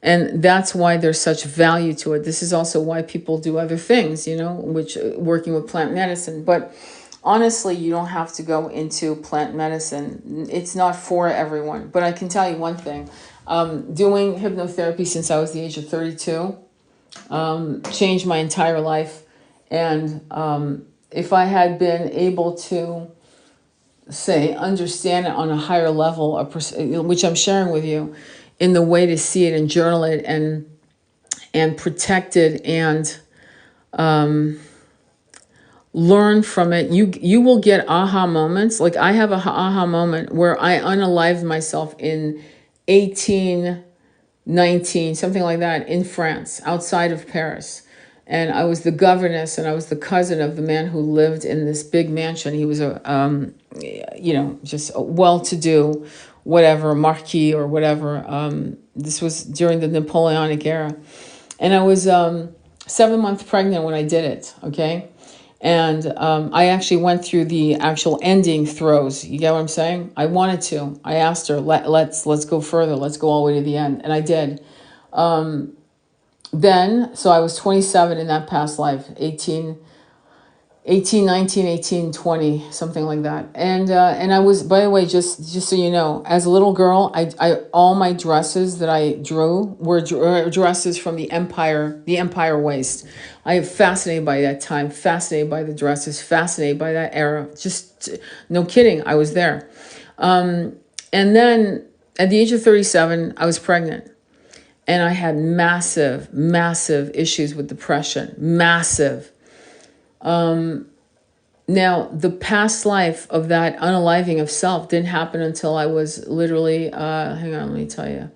And that's why there's such value to it. This is also why people do other things, which working with plant medicine. But honestly, you don't have to go into plant medicine. It's not for everyone. But I can tell you one thing. Doing hypnotherapy since I was the age of 32 changed my entire life. And if I had been able to, say, understand it on a higher level, which I'm sharing with you, in the way to see it and journal it and protect it and learn from it, you will get aha moments. Like I have a aha moment where I unalived myself in 1819, something like that, in France, outside of Paris. And I was the governess and I was the cousin of the man who lived in this big mansion. He was just a well-to-do, whatever, marquis or whatever. This was during the Napoleonic era. And I was 7 months pregnant when I did it, okay? And I actually went through the actual ending throes. You get what I'm saying? I wanted to. I asked her, let's go further. Let's go all the way to the end. And I did. So I was 27 in that past life, 18, 19, 18, 20, something like that. And I was, by the way, just so you know, as a little girl, I all my dresses that I drew were dresses from the empire waist. I am fascinated by that time, fascinated by the dresses, fascinated by that era. Just no kidding, I was there. And then at the age of 37, I was pregnant. And I had massive, massive issues with depression. Massive. Now, the past life of that unaliving of self didn't happen until I was literally, hang on, let me tell you,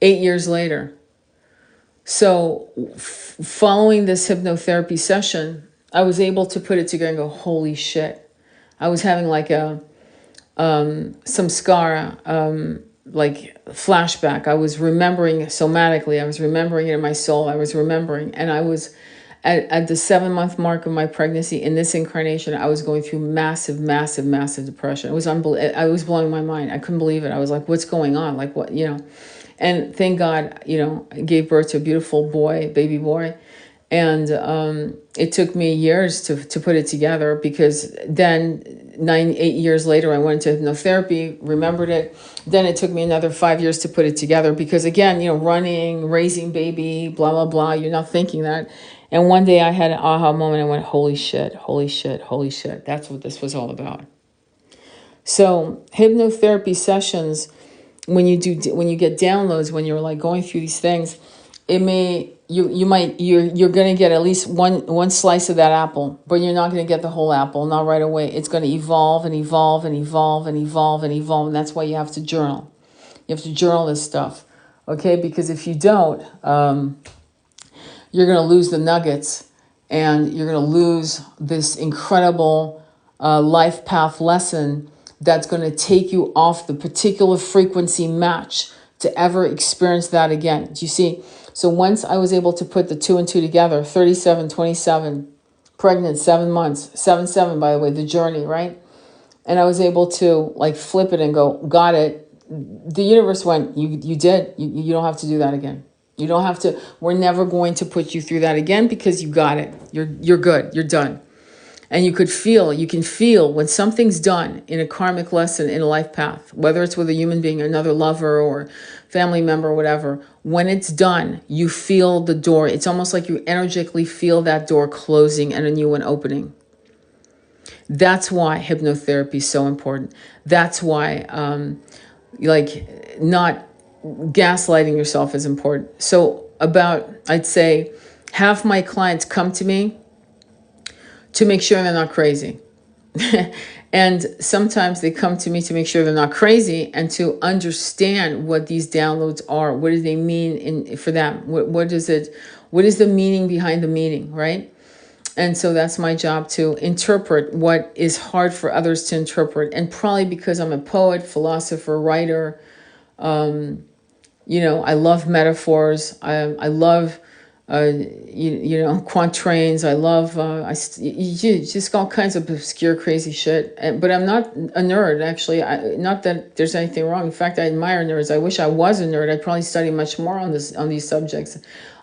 8 years later. So following this hypnotherapy session, I was able to put it together and go, holy shit. I was having like some scar, like flashback. I was remembering somatically. I was remembering it in my soul. I was remembering. And I was at the 7-month mark of my pregnancy in this incarnation, I was going through massive, massive, massive depression. It was I was blowing my mind. I couldn't believe it. I was like, what's going on? Like what, and thank God, I gave birth to a beautiful boy, baby boy. And it took me years to put it together, because then 8 years later, I went into hypnotherapy, remembered it. Then it took me another 5 years to put it together, because again, running, raising baby, blah, blah, blah, you're not thinking that. And one day I had an aha moment. I went, holy shit, holy shit, holy shit. That's what this was all about. So hypnotherapy sessions, when you get downloads, when you're like going through these things, it may, you're going to get at least one slice of that apple, but you're not going to get the whole apple, not right away. It's going to evolve and evolve and evolve and evolve and evolve. And that's why you have to journal. You have to journal this stuff. Okay. Because if you don't, you're going to lose the nuggets, and you're going to lose this incredible life path lesson that's going to take you off the particular frequency match to ever experience that again. Do you see? So once I was able to put the 2 and 2 together, 37, 27, pregnant, 7 months, 7, by the way, the journey, right? And I was able to like flip it and go, got it. The universe went, you did. You don't have to do that again. You don't have to. We're never going to put you through that again, because you got it. You're good. You're done. And you can feel when something's done in a karmic lesson, in a life path, whether it's with a human being, another lover or family member, or whatever, when it's done, you feel the door. It's almost like you energetically feel that door closing and a new one opening. That's why hypnotherapy is so important. That's why, not gaslighting yourself is important. So I'd say half my clients come to me to make sure they're not crazy. And sometimes they come to me to make sure they're not crazy and to understand what these downloads are. What do they mean for them? What is it? What is the meaning behind the meaning, right? And so that's my job, to interpret what is hard for others to interpret. And probably because I'm a poet, philosopher, writer, I love metaphors. I love, quatrains. I love, just all kinds of obscure, crazy shit. But I'm not a nerd, actually. Not that there's anything wrong. In fact, I admire nerds. I wish I was a nerd. I'd probably study much more on these subjects.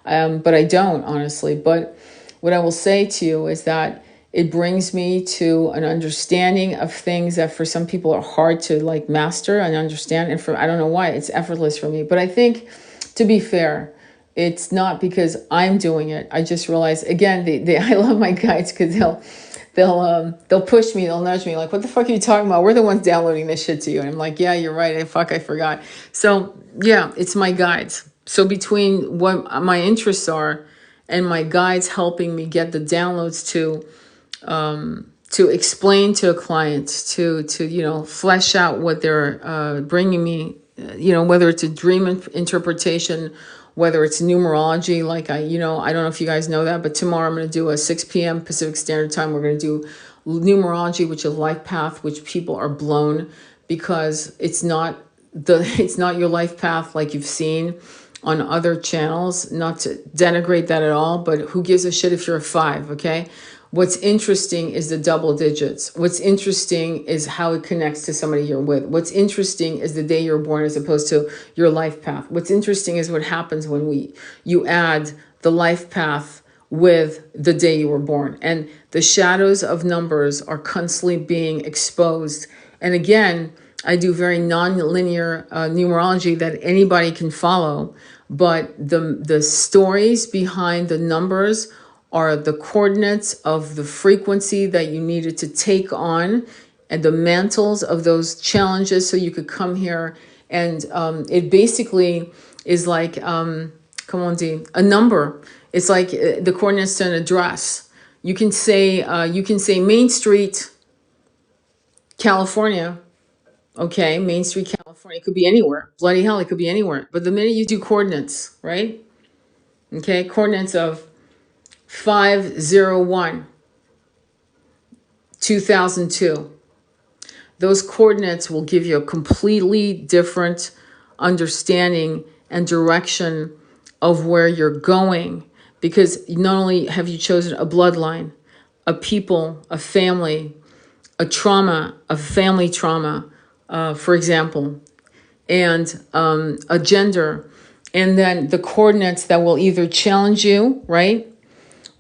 But I don't, honestly. But what I will say to you is that it brings me to an understanding of things that for some people are hard to like master and understand. And I don't know why, it's effortless for me. But I think, to be fair, it's not because I'm doing it. I just realized, again, I love my guides, because they'll push me, they'll nudge me, like, what the fuck are you talking about? We're the ones downloading this shit to you. And I'm like, yeah, you're right. I forgot. So yeah, it's my guides. So between what my interests are and my guides helping me get the downloads to explain to a client, to flesh out what they're bringing me, whether it's a dream interpretation, whether it's numerology, like I don't know if you guys know that, but tomorrow I'm going to do a 6 p.m. Pacific Standard Time. We're going to do numerology, which is life path, which people are blown, because it's not your life path like you've seen on other channels. Not to denigrate that at all, but who gives a shit if you're a 5, okay? What's interesting is the double digits. What's interesting is how it connects to somebody you're with. What's interesting is the day you're born as opposed to your life path. What's interesting is what happens when you add the life path with the day you were born. And the shadows of numbers are constantly being exposed. And again, I do very non-linear numerology that anybody can follow, but the stories behind the numbers are the coordinates of the frequency that you needed to take on, and the mantles of those challenges, so you could come here. And it basically is like, comment on dit, a number. It's like the coordinates to an address. You can say Main Street, California. Okay, Main Street, California. It could be anywhere. Bloody hell, it could be anywhere. But the minute you do coordinates, right? Okay, coordinates of 501, 2002. Those coordinates will give you a completely different understanding and direction of where you're going, because not only have you chosen a bloodline, a people, a family, a trauma, a family trauma, for example, and a gender, and then the coordinates that will either challenge you, right,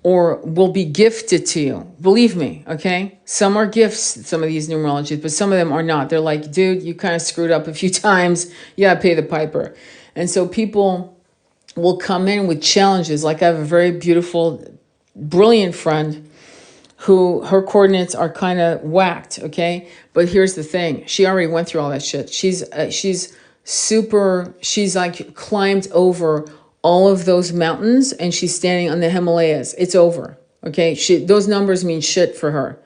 or will be gifted to you. Believe me, okay? Some are gifts, some of these numerologies, but some of them are not. They're like, dude, you kind of screwed up a few times. You gotta pay the piper. And so people will come in with challenges. Like I have a very beautiful, brilliant friend who her coordinates are kind of whacked, okay? But here's the thing. She already went through all that shit. She's like climbed over all of those mountains, and she's standing on the Himalayas. It's over, okay? Those numbers mean shit for her.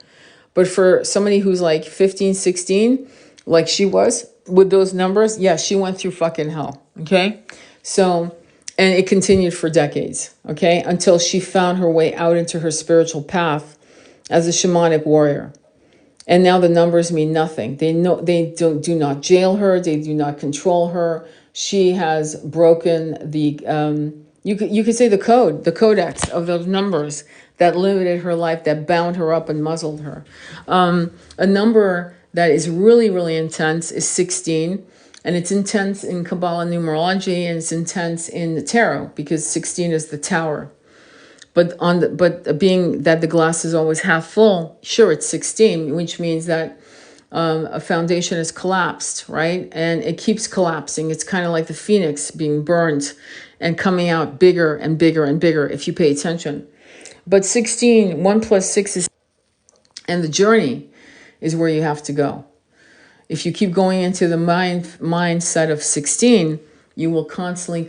But for somebody who's like 15, 16, like she was with those numbers, yeah, she went through fucking hell, okay? So, and it continued for decades, okay? Until she found her way out into her spiritual path as a shamanic warrior. And now the numbers mean nothing. They do not jail her. They do not control her. She has broken the, you could say the codex of those numbers that limited her life, that bound her up and muzzled her. A number that is really, really intense is 16. And it's intense in Kabbalah numerology, and it's intense in the tarot, because 16 is the tower. But being that the glass is always half full, sure, it's 16, which means that a foundation is collapsed, right? And it keeps collapsing. It's kind of like the phoenix being burned and coming out bigger and bigger and bigger if you pay attention. But 16, 1 plus 6 is, and the journey is where you have to go. If you keep going into the mindset of 16, you will constantly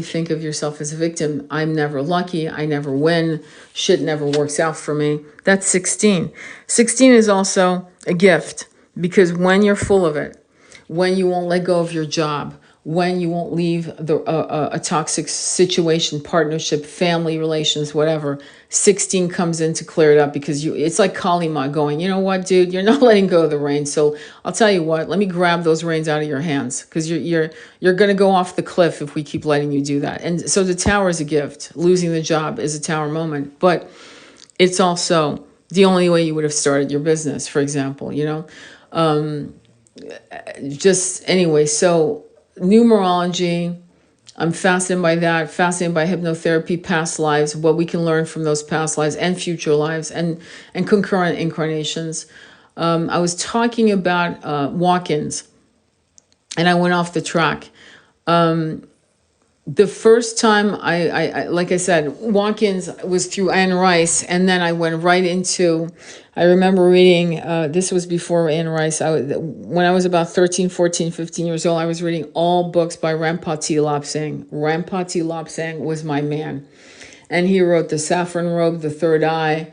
think of yourself as a victim. I'm never lucky. I never win. Shit never works out for me. That's 16. 16 is also a gift, because when you're full of it, when you won't let go of your job, when you won't leave a toxic situation, partnership, family relations, whatever, 16 comes in to clear it up, because it's like Kalima going, you know what, dude, you're not letting go of the reins. So I'll tell you what, let me grab those reins out of your hands, because you're going to go off the cliff if we keep letting you do that. And so the tower is a gift. Losing the job is a tower moment, but it's also the only way you would have started your business, for example, just anyway. So numerology, I'm fascinated by that, fascinated by hypnotherapy, past lives, what we can learn from those past lives and future lives, and concurrent incarnations. I was talking about walk-ins, and I went off the track. The first time I like I said, walk-ins was through Anne Rice, and then I went right into, I remember reading, this was before Anne Rice, when I was about 13, 14, 15 years old, I was reading all books by Rampati Lapsang. Rampati Lapsang was my man. And he wrote The Saffron Robe, The Third Eye,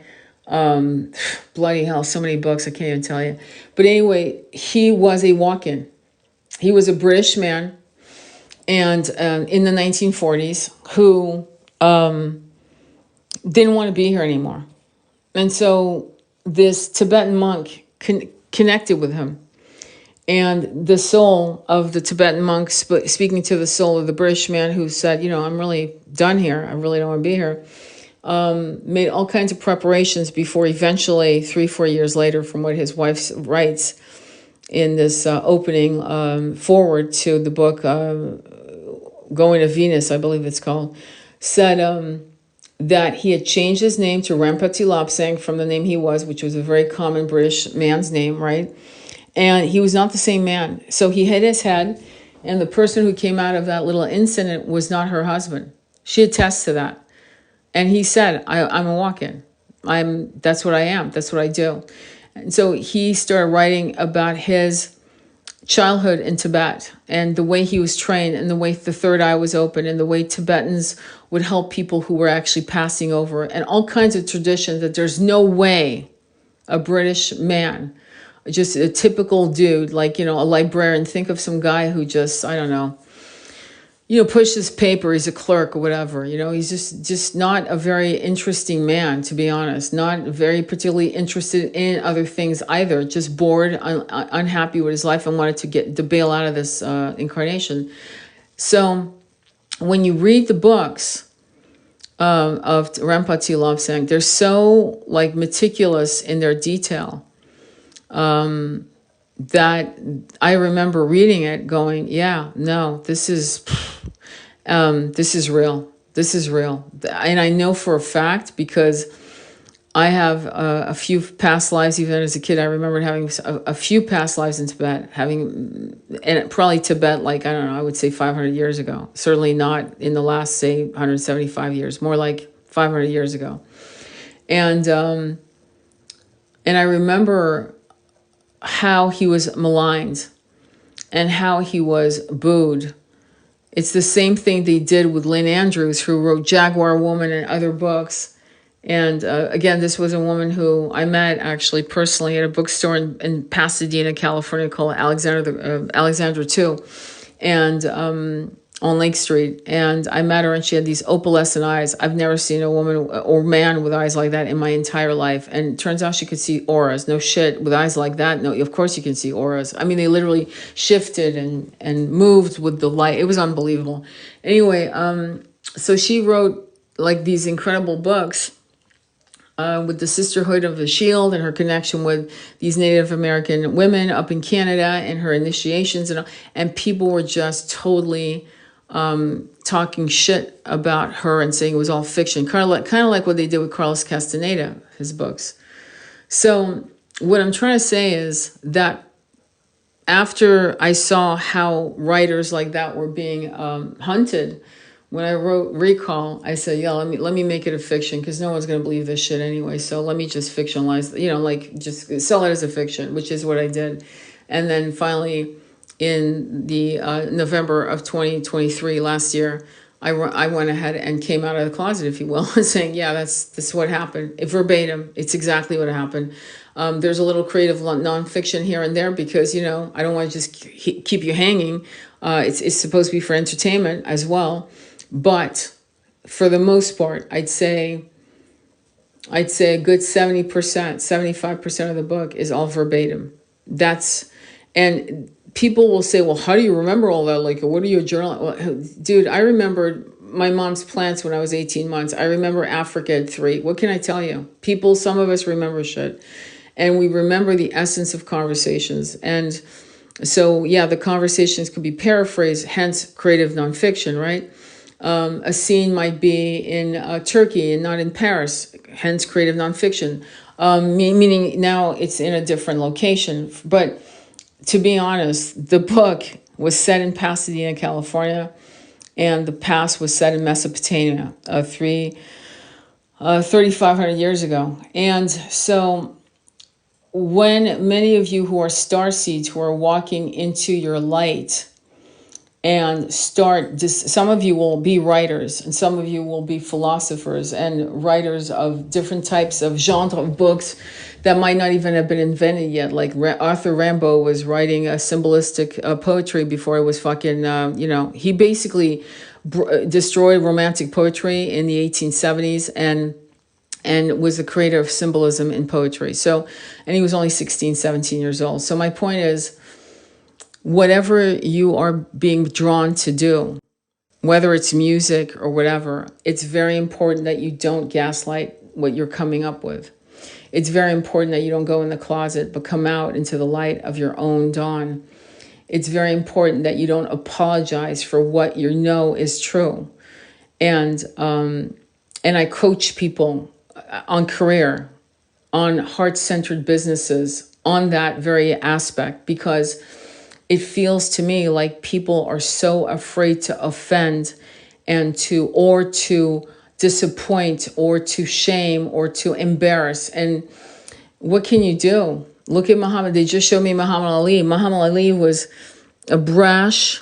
bloody hell, so many books, I can't even tell you. But anyway, he was a walk-in. He was a British man, and in the 1940s, who didn't want to be here anymore. And so this Tibetan monk connected with him. And the soul of the Tibetan monk, speaking to the soul of the British man who said, I'm really done here. I really don't want to be here. Made all kinds of preparations before eventually, 3-4 years later, from what his wife writes in this opening forward to the book, Going to Venus, I believe it's called, said that he had changed his name to Rampati Lapsang from the name he was, which was a very common British man's name, right? And he was not the same man. So he hit his head, and the person who came out of that little incident was not her husband. She attests to that. And he said, I'm a walk-in. That's what I am. That's what I do. And so he started writing about his childhood in Tibet and the way he was trained and the way the third eye was open and the way Tibetans would help people who were actually passing over and all kinds of traditions that there's no way a British man, just a typical dude, like, a librarian, think of some guy who just, I don't know, pushes paper, he's a clerk or whatever, he's just not a very interesting man, to be honest, not very particularly interested in other things either, just bored, unhappy with his life and wanted to bail out of this incarnation. So when you read the books of Rinpoche Lobsang, they're so like meticulous in their detail that I remember reading it going, yeah, no, this is real. This is real. And I know for a fact because I have a few past lives, even as a kid. I remember having a few past lives in Tibet, and probably Tibet, like, I don't know, I would say 500 years ago. Certainly not in the last, say, 175 years, more like 500 years ago. And I remember how he was maligned and how he was booed. It's the same thing they did with Lynn Andrews, who wrote Jaguar Woman and other books. And again, this was a woman who I met actually personally at a bookstore in Pasadena, California, called Alexandra 2, and on Lake Street. And I met her and she had these opalescent eyes. I've never seen a woman or man with eyes like that in my entire life. And it turns out she could see auras. No shit, with eyes like that. No, of course you can see auras. I mean, they literally shifted and moved with the light. It was unbelievable. Anyway, so she wrote like these incredible books with the Sisterhood of the Shield and her connection with these Native American women up in Canada and her initiations, and people were just totally talking shit about her and saying it was all fiction, kind of like what they did with Carlos Castaneda, his books. So what I'm trying to say is that after I saw how writers like that were being hunted, when I wrote Recall, I said, yeah, let me make it a fiction because no one's going to believe this shit anyway. So let me just fictionalize, like just sell it as a fiction, which is what I did. And then finally, in the November of 2023, last year, I went ahead and came out of the closet, if you will, saying, yeah, this is what happened. Verbatim, it's exactly what happened. There's a little creative nonfiction here and there because, I don't want to just keep you hanging. It's supposed to be for entertainment as well. But for the most part, I'd say a good 70%, 75% of the book is all verbatim. And people will say, well, how do you remember all that? Like, what are you journaling? Well, dude, I remembered my mom's plants when I was 18 months. I remember Africa at 3. What can I tell you? People, some of us remember shit. And we remember the essence of conversations. And so, yeah, the conversations could be paraphrased, hence creative nonfiction, right? A scene might be in Turkey and not in Paris, hence creative nonfiction, meaning now it's in a different location. But to be honest, the book was set in Pasadena, California, and the past was set in Mesopotamia 3,500 years ago. And so when many of you who are starseeds, who are walking into your light, and some of you will be writers and some of you will be philosophers and writers of different types of genre of books that might not even have been invented yet. Like Arthur Rimbaud was writing a symbolistic poetry before it was fucking, he basically destroyed romantic poetry in the 1870s and was the creator of symbolism in poetry. So, and he was only 16, 17 years old. So my point is, whatever you are being drawn to do, whether it's music or whatever, it's very important that you don't gaslight what you're coming up with. It's very important that you don't go in the closet, but come out into the light of your own dawn. It's very important that you don't apologize for what you know is true. And I coach people on career, on heart-centered businesses, on that very aspect, because it feels to me like people are so afraid to offend and to disappoint or to shame or to embarrass. And what can you do? Look at Muhammad. They just showed me Muhammad Ali. Muhammad Ali was a brash,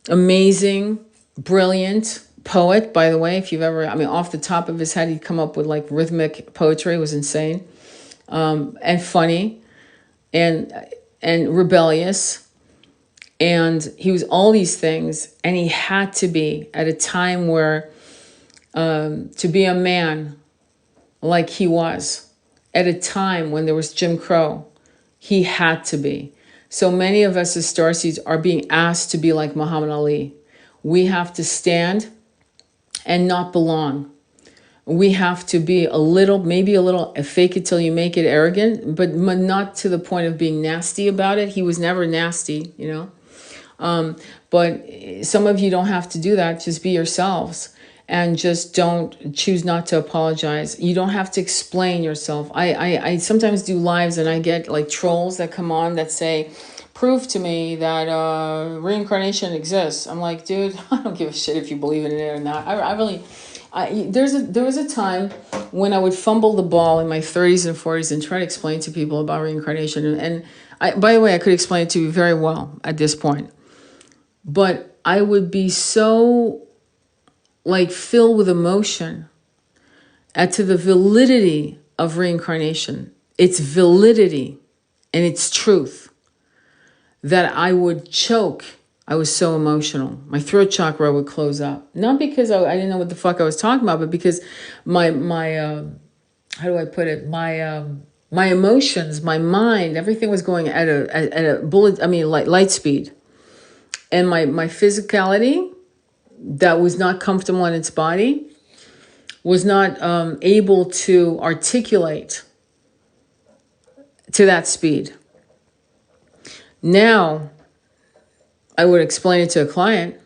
amazing, brilliant poet, by the way. If you've ever, I mean, off the top of his head, he'd come up with like rhythmic poetry. It was insane. And funny and rebellious. And he was all these things. And he had to be at a time where to be a man like he was, at a time when there was Jim Crow, he had to be. So many of us as starseeds are being asked to be like Muhammad Ali. We have to stand and not belong. We have to be a little, maybe a little, fake it till you make it, arrogant, but not to the point of being nasty about it. He was never nasty, you know. But some of you don't have to do that. Just be yourselves. And just choose not to apologize. You don't have to explain yourself. I sometimes do lives and I get like trolls that come on that say, prove to me that reincarnation exists. I'm like, dude, I don't give a shit if you believe in it or not. There was a time when I would fumble the ball in my 30s and 40s and try to explain to people about reincarnation. And by the way, I could explain it to you very well at this point. But I would be so like filled with emotion as to the validity of reincarnation, its validity and its truth, that I would choke. I was so emotional. My throat chakra would close up. Not because I didn't know what the fuck I was talking about, but because my how do I put it? My emotions, my mind, everything was going at a bullet. I mean, light speed, and my physicality, that was not comfortable in its body, was not able to articulate to that speed. Now, I would explain it to a client,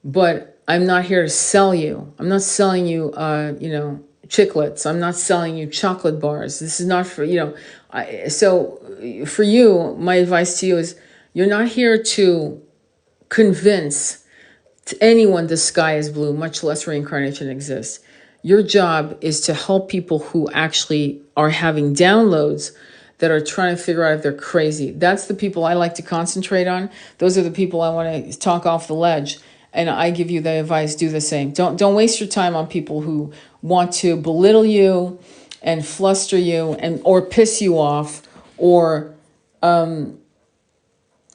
but I'm not here to sell you. I'm not selling you, chiclets. I'm not selling you chocolate bars. This is not for, so for you, my advice to you is you're not here to convince to anyone the sky is blue, much less reincarnation exists. Your job is to help people who actually are having downloads that are trying to figure out if they're crazy. That's the people I like to concentrate on. Those are the people I want to talk off the ledge. And I give you the advice, do the same. Don't waste your time on people who want to belittle you and fluster you or piss you off, or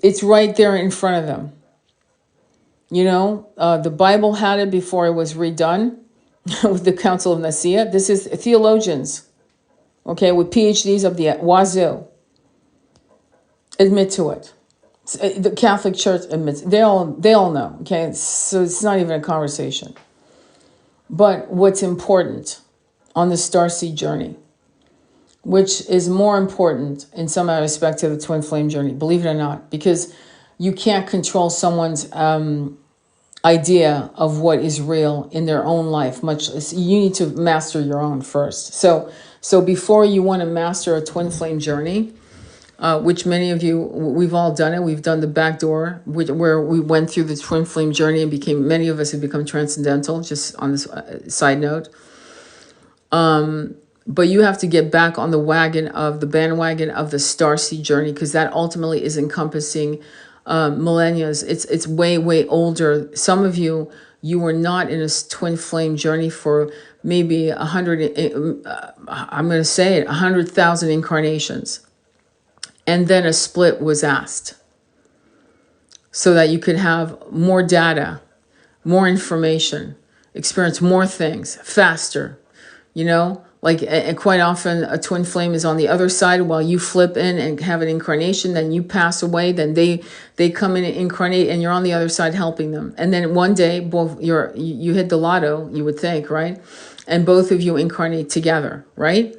it's right there in front of them. You know, the Bible had it before it was redone with the Council of Nicaea. This is theologians, okay, with PhDs of the wazoo, admit to it. The Catholic Church admits, they all know, okay? So it's not even a conversation. But what's important on the starseed journey, which is more important in some respect to the twin flame journey, believe it or not, because you can't control someone's idea of what is real in their own life. You need to master your own first. So before you want to master a twin flame journey, which many of you, we've all done it. We've done the back door, where we went through the twin flame journey and many of us have become transcendental, just on this side note. But you have to get back on the bandwagon of the starseed journey, because that ultimately is encompassing millennia. It's way older. Some of you were not in a twin flame journey for maybe 100,000 incarnations. And then a split was asked so that you could have more data, more information, experience more things faster, Like, and quite often a twin flame is on the other side while you flip in and have an incarnation. Then you pass away. Then they come in and incarnate, and you're on the other side helping them. And then one day, you hit the lotto, you would think, right? And both of you incarnate together, right?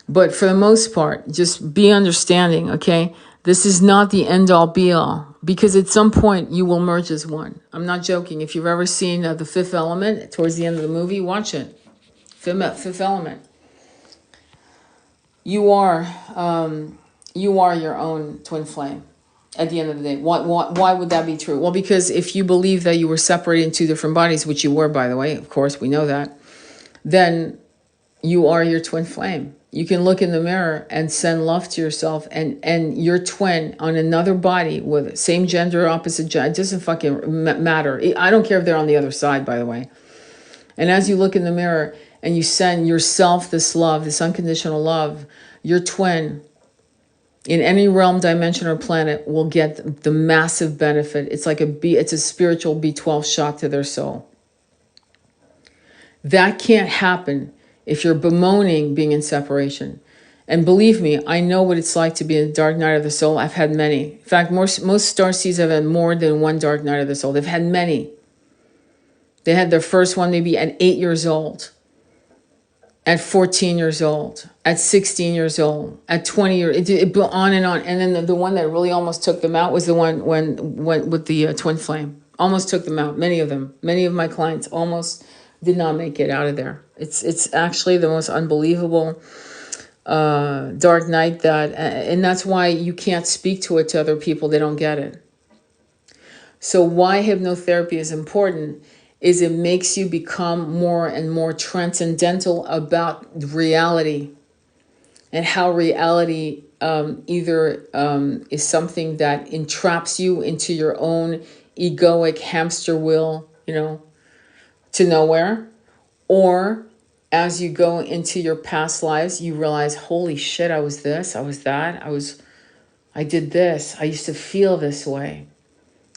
But for the most part, just be understanding, okay? This is not the end all be all, because at some point you will merge as one. I'm not joking. If you've ever seen The Fifth Element towards the end of the movie, watch it. Fifth Element. You are your own twin flame at the end of the day. Why would that be true? Well, because if you believe that you were separated in two different bodies, which you were, by the way, of course, we know that, then you are your twin flame. You can look in the mirror and send love to yourself and your twin on another body with same gender, opposite gender. It doesn't fucking matter. I don't care if they're on the other side, by the way. And as you look in the mirror and you send yourself this love, this unconditional love, your twin in any realm, dimension, or planet will get the massive benefit. It's like it's a spiritual B12 shot to their soul. That can't happen if you're bemoaning being in separation. And believe me, I know what it's like to be in a dark night of the soul. I've had many. In fact, most starseeds have had more than one dark night of the soul. They've had many. They had their first one maybe at 8 years old, at 14 years old, at 16 years old, at 20 years, it on and on. And then the one that really almost took them out was the one with the twin flame. Almost took them out, many of them. Many of my clients almost did not make it out of there. It's actually the most unbelievable dark night and that's why you can't speak to it to other people. They don't get it. So why hypnotherapy is important is it makes you become more and more transcendental about reality and how reality either is something that entraps you into your own egoic hamster wheel, to nowhere, or as you go into your past lives, you realize, holy shit, I was this, I was that, I did this, I used to feel this way.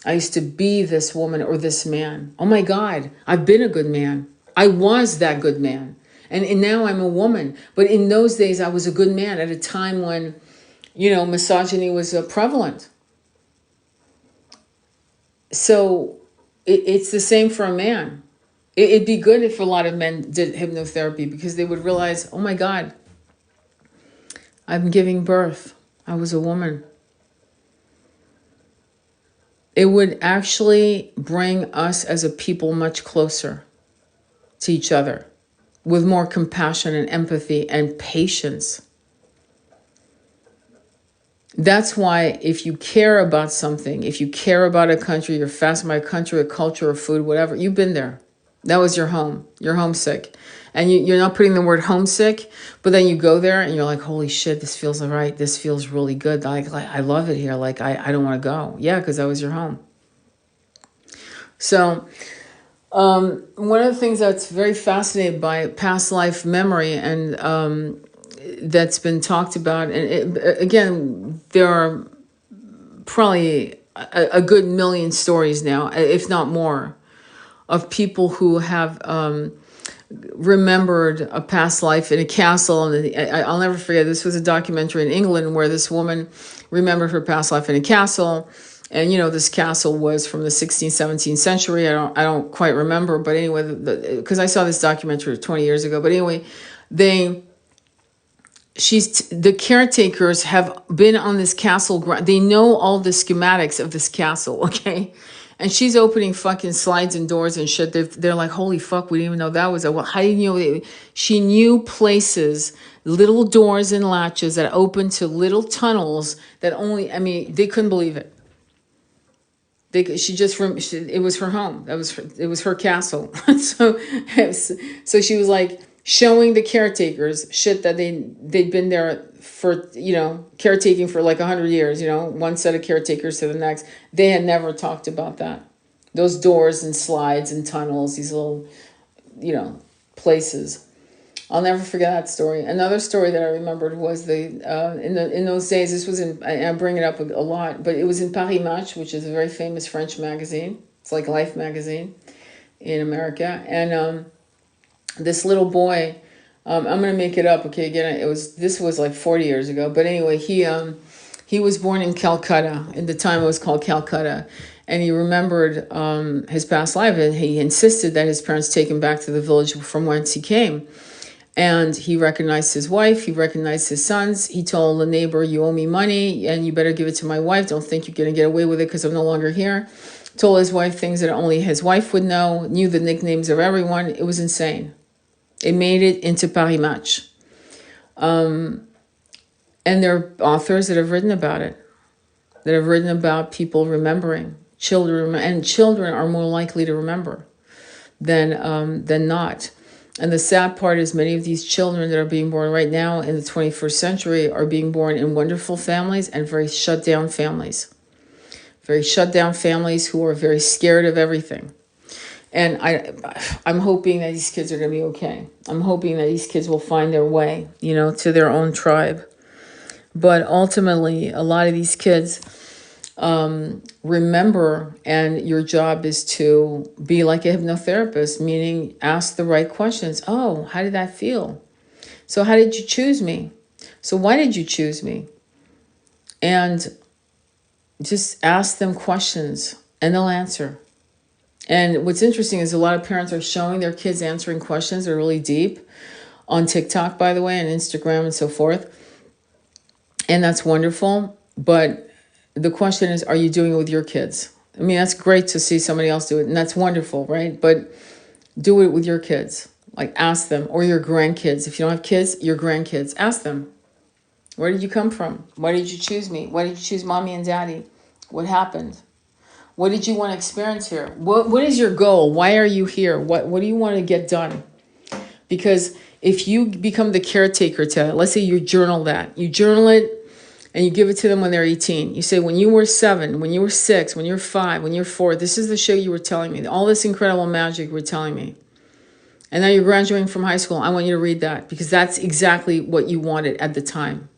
I used to be this woman or this man. Oh my God, I've been a good man. I was that good man. And now I'm a woman. But in those days, I was a good man at a time when, misogyny was prevalent. So it's the same for a man. It'd be good if a lot of men did hypnotherapy because they would realize, oh my God, I'm giving birth. I was a woman. It would actually bring us as a people much closer to each other with more compassion and empathy and patience. That's why if you care about something, if you care about a country, you're fascinated by a country, a culture, or food, whatever, you've been there. That was your home. You're homesick. And you're not putting the word homesick, but then you go there and you're like, holy shit, this feels all right. This feels really good. Like I love it here. Like, I don't want to go. Yeah, because that was your home. So one of the things that's very fascinating by past life memory and that's been talked about, and again, there are probably a good million stories now, if not more, of people who have remembered a past life in a castle. And I'll never forget, this was a documentary in England where this woman remembered her past life in a castle. And, this castle was from the 16th, 17th century. I don't quite remember. But anyway, because I saw this documentary 20 years ago. But anyway, the caretakers have been on this castle. They know all the schematics of this castle, okay? And she's opening fucking slides and doors and shit. They're like, holy fuck, we didn't even know that was well, how do you know? She knew places, little doors and latches that opened to little tunnels that they couldn't believe it. It was her home. It was her castle. So she was like showing the caretakers shit that they'd been there for, caretaking for like 100 years, one set of caretakers to the next. They had never talked about that. Those doors and slides and tunnels, these little, places. I'll never forget that story. Another story that I remembered was in those days, this was I bring it up a lot, but it was in Paris Match, which is a very famous French magazine. It's like Life magazine in America. And this little boy, I'm going to make it up. Okay, again, this was like 40 years ago. But anyway, he was born in Calcutta. In the time it was called Calcutta. And he remembered his past life, and he insisted that his parents take him back to the village from whence he came. And he recognized his wife. He recognized his sons. He told the neighbor, you owe me money and you better give it to my wife. Don't think you're going to get away with it because I'm no longer here. Told his wife things that only his wife would know. Knew the nicknames of everyone. It was insane. It made it into Paris Match. And there are authors that have written about it. That have written about people remembering. Children are more likely to remember than not. And the sad part is many of these children that are being born right now in the 21st century are being born in wonderful families and very shut down families. Very shut down families who are very scared of everything. And I'm hoping that these kids are going to be okay. I'm hoping that these kids will find their way, to their own tribe. But ultimately, a lot of these kids remember, and your job is to be like a hypnotherapist, meaning ask the right questions. Oh, how did that feel? So how did you choose me? So why did you choose me? And just ask them questions and they'll answer. And what's interesting is a lot of parents are showing their kids answering questions that are really deep on TikTok, by the way, and Instagram and so forth. And that's wonderful. But the question is, are you doing it with your kids? I mean, that's great to see somebody else do it, and that's wonderful, right? But do it with your kids. Like, ask them, or your grandkids. If you don't have kids, your grandkids. Ask them, where did you come from? Why did you choose me? Why did you choose mommy and daddy? What happened? What did you want to experience here? What is your goal? Why are you here? What do you want to get done? Because if you become the caretaker to it, let's say you journal that. You journal it and you give it to them when they're 18. You say, when you were 7, when you were 6, when you're 5, when you're 4, this is the show you were telling me. All this incredible magic you were telling me. And now you're graduating from high school. I want you to read that because that's exactly what you wanted at the time.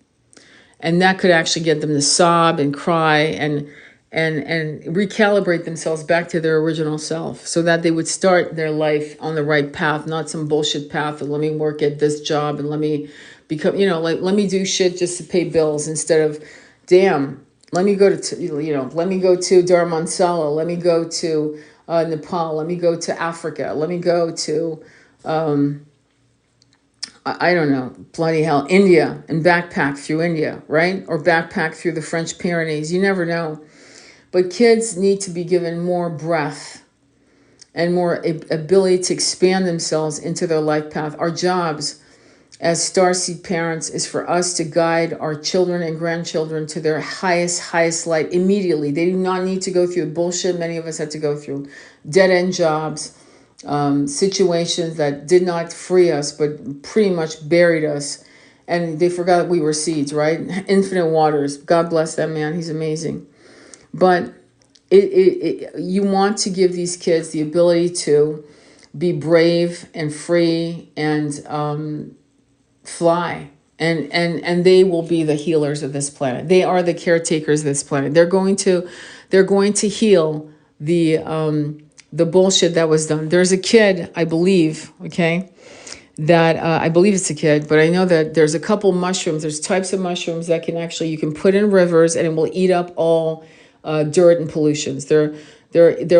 And that could actually get them to sob and cry and recalibrate themselves back to their original self so that they would start their life on the right path, not some bullshit path of let me work at this job and let me become, let me do shit just to pay bills instead of, damn, let me go to, let me go to Dharamsala, let me go to Nepal, let me go to Africa, let me go to, I don't know, bloody hell, India, and backpack through India, right? Or backpack through the French Pyrenees. You never know. But kids need to be given more breath and more ability to expand themselves into their life path. Our jobs as starseed parents is for us to guide our children and grandchildren to their highest light immediately. They do not need to go through the bullshit many of us had to go through. Dead-end jobs, situations that did not free us but pretty much buried us. And they forgot that we were seeds, right? Infinite waters. God bless that man. He's amazing. But you want to give these kids the ability to be brave and free and fly. And they will be the healers of this planet. They are the caretakers of this planet. They're going to heal the bullshit that was done. There's a kid, I believe, okay, that I believe it's a kid, but I know that there's a couple mushrooms. There's types of mushrooms that you can put in rivers and it will eat up all dirt and pollutions. They're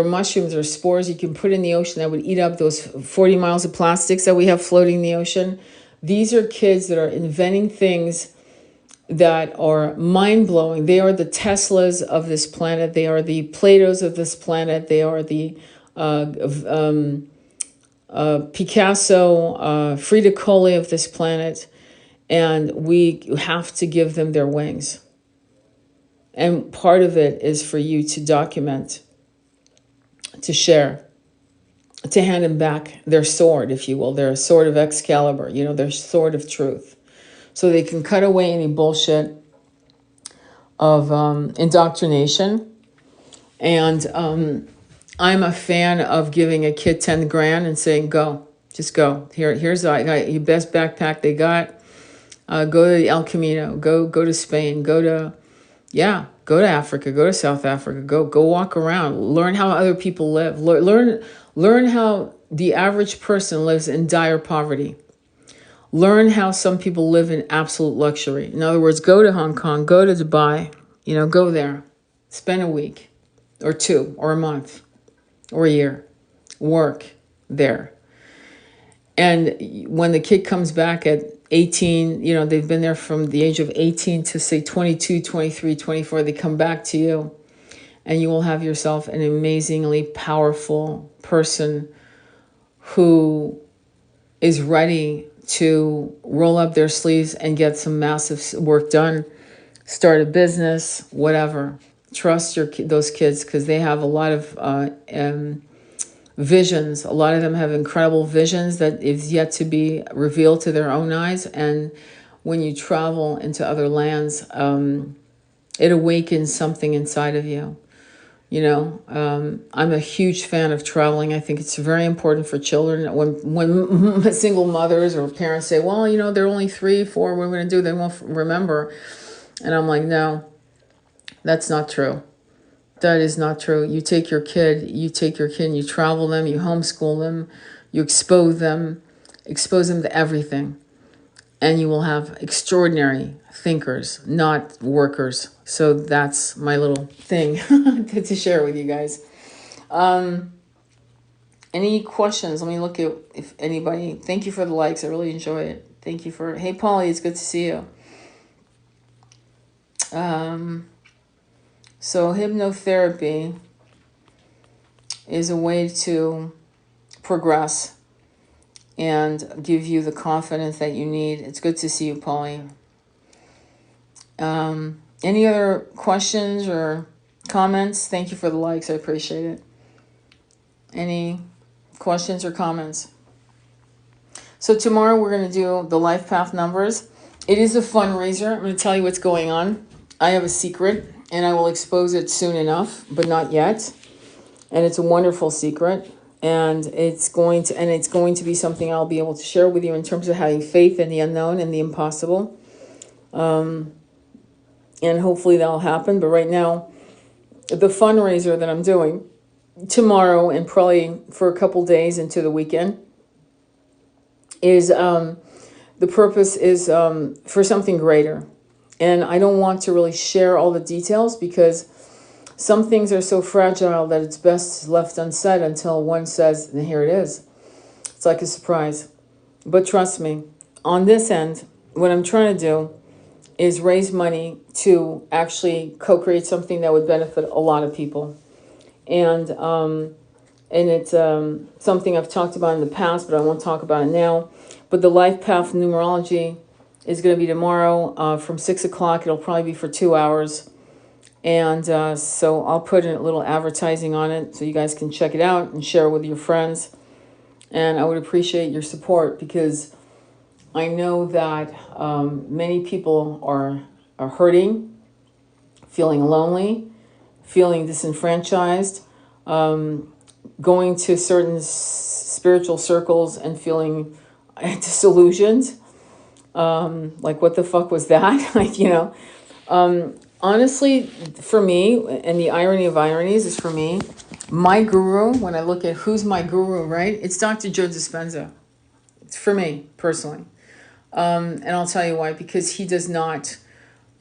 mushrooms or spores you can put in the ocean that would eat up those 40 miles of plastics that we have floating in the ocean. These are kids that are inventing things that are mind-blowing. They are the Teslas of this planet. They are the Platos of this planet. They are the Picasso, Frida Kahlo of this planet. And we have to give them their wings. And part of it is for you to document, to share, to hand them back their sword, if you will, their sword of Excalibur, their sword of truth. So they can cut away any bullshit of indoctrination. And I'm a fan of giving a kid 10 grand and saying, go, just go. Here's the best backpack they got. Go to the El Camino, go to Spain, go to Africa, go to South Africa, go walk around, learn how other people live, learn how the average person lives in dire poverty. Learn how some people live in absolute luxury. In other words, go to Hong Kong, go to Dubai, go there, spend a week or 2 or a month or a year, work there. And when the kid comes back at 18, they've been there from the age of 18 to say 22, 23, 24, they come back to you and you will have yourself an amazingly powerful person who is ready to roll up their sleeves and get some massive work done, start a business, whatever. Trust those kids because they have a lot of visions. A lot of them have incredible visions that is yet to be revealed to their own eyes. And when you travel into other lands, it awakens something inside of you. You know, I'm a huge fan of traveling. I think it's very important for children. When single mothers or parents say, well, you know, they're only 3, 4, what are we going to do? They won't remember. And I'm like, no, that's not true. That is not true. You take your kid and you travel them, you homeschool them, you expose them to everything. And you will have extraordinary thinkers, not workers. So that's my little thing to share with you guys. Any questions? Let me look at if anybody. Thank you for the likes. I really enjoy it. Thank you for. Hey, Polly, it's good to see you. So hypnotherapy is a way to progress and give you the confidence that you need. It's good to see you, Polly. Any other questions or comments? Thank you for the likes. I appreciate it. Any questions or comments? So tomorrow we're going to do the life path numbers. It is a fundraiser. I'm going to tell you what's going on. I have a secret, and I will expose it soon enough, but not yet. And it's a wonderful secret. And it's going to be something I'll be able to share with you in terms of having faith in the unknown and the impossible. And hopefully that'll happen. But right now, the fundraiser that I'm doing tomorrow and probably for a couple days into the weekend is the purpose is for something greater. And I don't want to really share all the details because some things are so fragile that it's best left unsaid until one says, and here it is. It's like a surprise. But trust me, on this end, what I'm trying to do is raise money to actually co-create something that would benefit a lot of people. And it's something I've talked about in the past, but I won't talk about it now. But the life path numerology is going to be tomorrow from 6 o'clock. It'll probably be for 2 hours. And so I'll put a little advertising on it so you guys can check it out and share it with your friends. And I would appreciate your support because I know that many people are hurting, feeling lonely, feeling disenfranchised, going to certain spiritual circles and feeling disillusioned. Like, what the fuck was that? Like, you know. Honestly, for me, and the irony of ironies is for me, my guru, when I look at who's my guru, right? It's Dr. Joe Dispenza. It's for me, personally. And I'll tell you why. Because he does not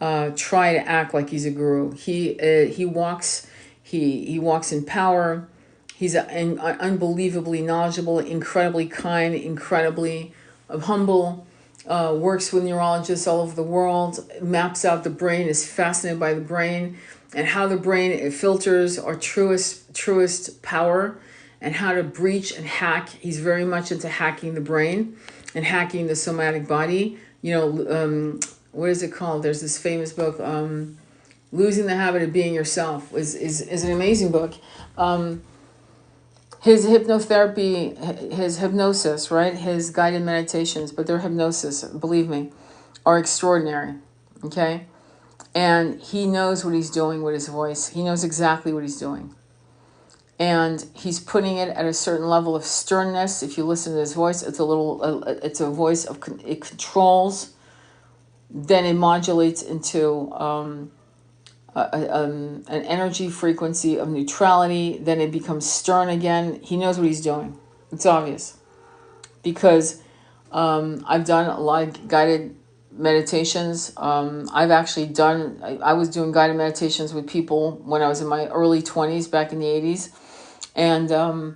try to act like he's a guru. He walks in power. He's unbelievably knowledgeable, incredibly kind, incredibly humble. Works with neurologists all over the world, maps out the brain, is fascinated by the brain and how the brain filters our truest power and how to breach and hack. He's very much into hacking the brain and hacking the somatic body. You know, what is it called? There's this famous book, Losing the Habit of Being Yourself, is an amazing book. His hypnotherapy, his hypnosis, right? His guided meditations, but their hypnosis, believe me, are extraordinary, okay? And he knows what he's doing with his voice. He knows exactly what he's doing. And he's putting it at a certain level of sternness. If you listen to his voice, it's a voice of, it controls, then it modulates into an energy frequency of neutrality, then it becomes stern again. He knows what he's doing. It's obvious. Because I've done a lot of guided meditations. I've actually done, I was doing guided meditations with people when I was in my early 20s, back in the 80s. And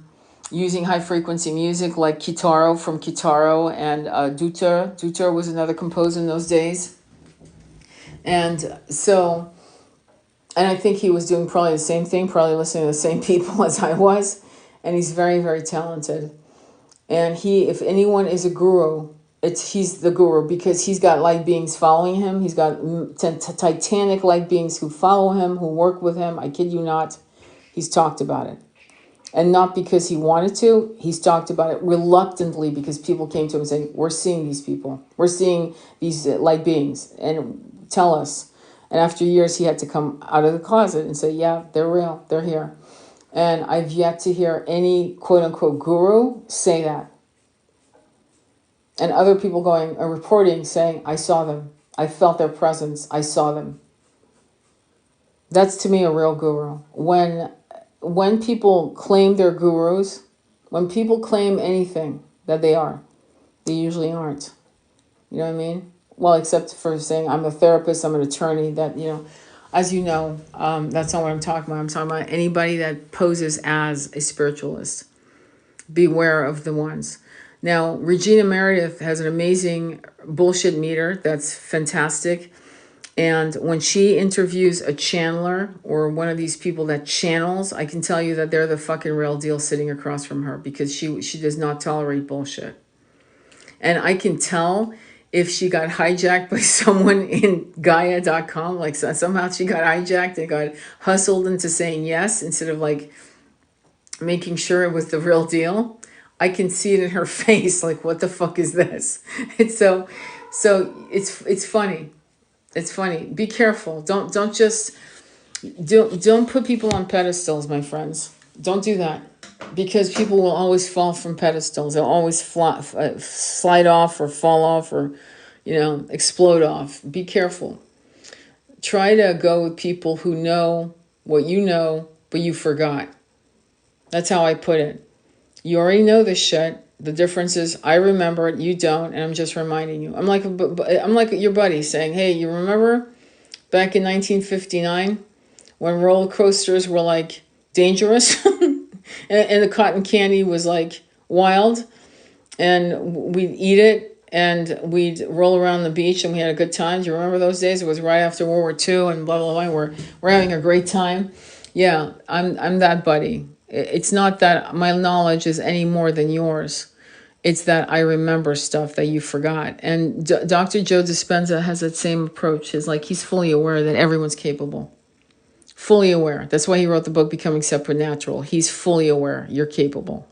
using high frequency music like Kitaro from Kitaro and Duter. Duter was another composer in those days. And so... And I think he was doing probably the same thing, probably listening to the same people as I was. And he's very, very talented. And he, if anyone is a guru, he's the guru because he's got light beings following him. He's got titanic light beings who follow him, who work with him. I kid you not. He's talked about it. And not because he wanted to. He's talked about it reluctantly because people came to him saying, we're seeing these people. We're seeing these light beings. And tell us. And after years, he had to come out of the closet and say, yeah, they're real. They're here. And I've yet to hear any quote-unquote guru say that. And other people going and reporting saying, I saw them. I felt their presence. I saw them. That's to me a real guru. When people claim they're gurus, when people claim anything that they are, they usually aren't. You know what I mean? Well, except for saying I'm a therapist, I'm an attorney, that, as you know, that's not what I'm talking about. I'm talking about anybody that poses as a spiritualist. Beware of the ones. Now, Regina Meredith has an amazing bullshit meter that's fantastic. And when she interviews a channeler or one of these people that channels, I can tell you that they're the fucking real deal sitting across from her, because she does not tolerate bullshit. And I can tell if she got hijacked by someone in Gaia.com, like somehow she got hijacked and got hustled into saying yes instead of like making sure it was the real deal. I can see it in her face, like, what the fuck is this? It's so it's funny. It's funny. Be careful. Don't put people on pedestals, my friends. Don't do that, because people will always fall from pedestals. They'll always slide off or fall off or, explode off. Be careful. Try to go with people who know what you know, but you forgot. That's how I put it. You already know this shit. The difference is I remember it, you don't, and I'm just reminding you. I'm like your buddy saying, hey, you remember back in 1959 when roller coasters were like dangerous and the cotton candy was like wild, and we'd eat it and we'd roll around the beach and we had a good time. Do you remember those days? It was right after World War II and blah, blah, blah. We're having a great time. Yeah, I'm that buddy. It's not that my knowledge is any more than yours. It's that I remember stuff that you forgot. And Dr. Joe Dispenza has that same approach. He's fully aware that everyone's capable. Fully aware. That's why he wrote the book, Becoming Separate Natural. He's fully aware you're capable.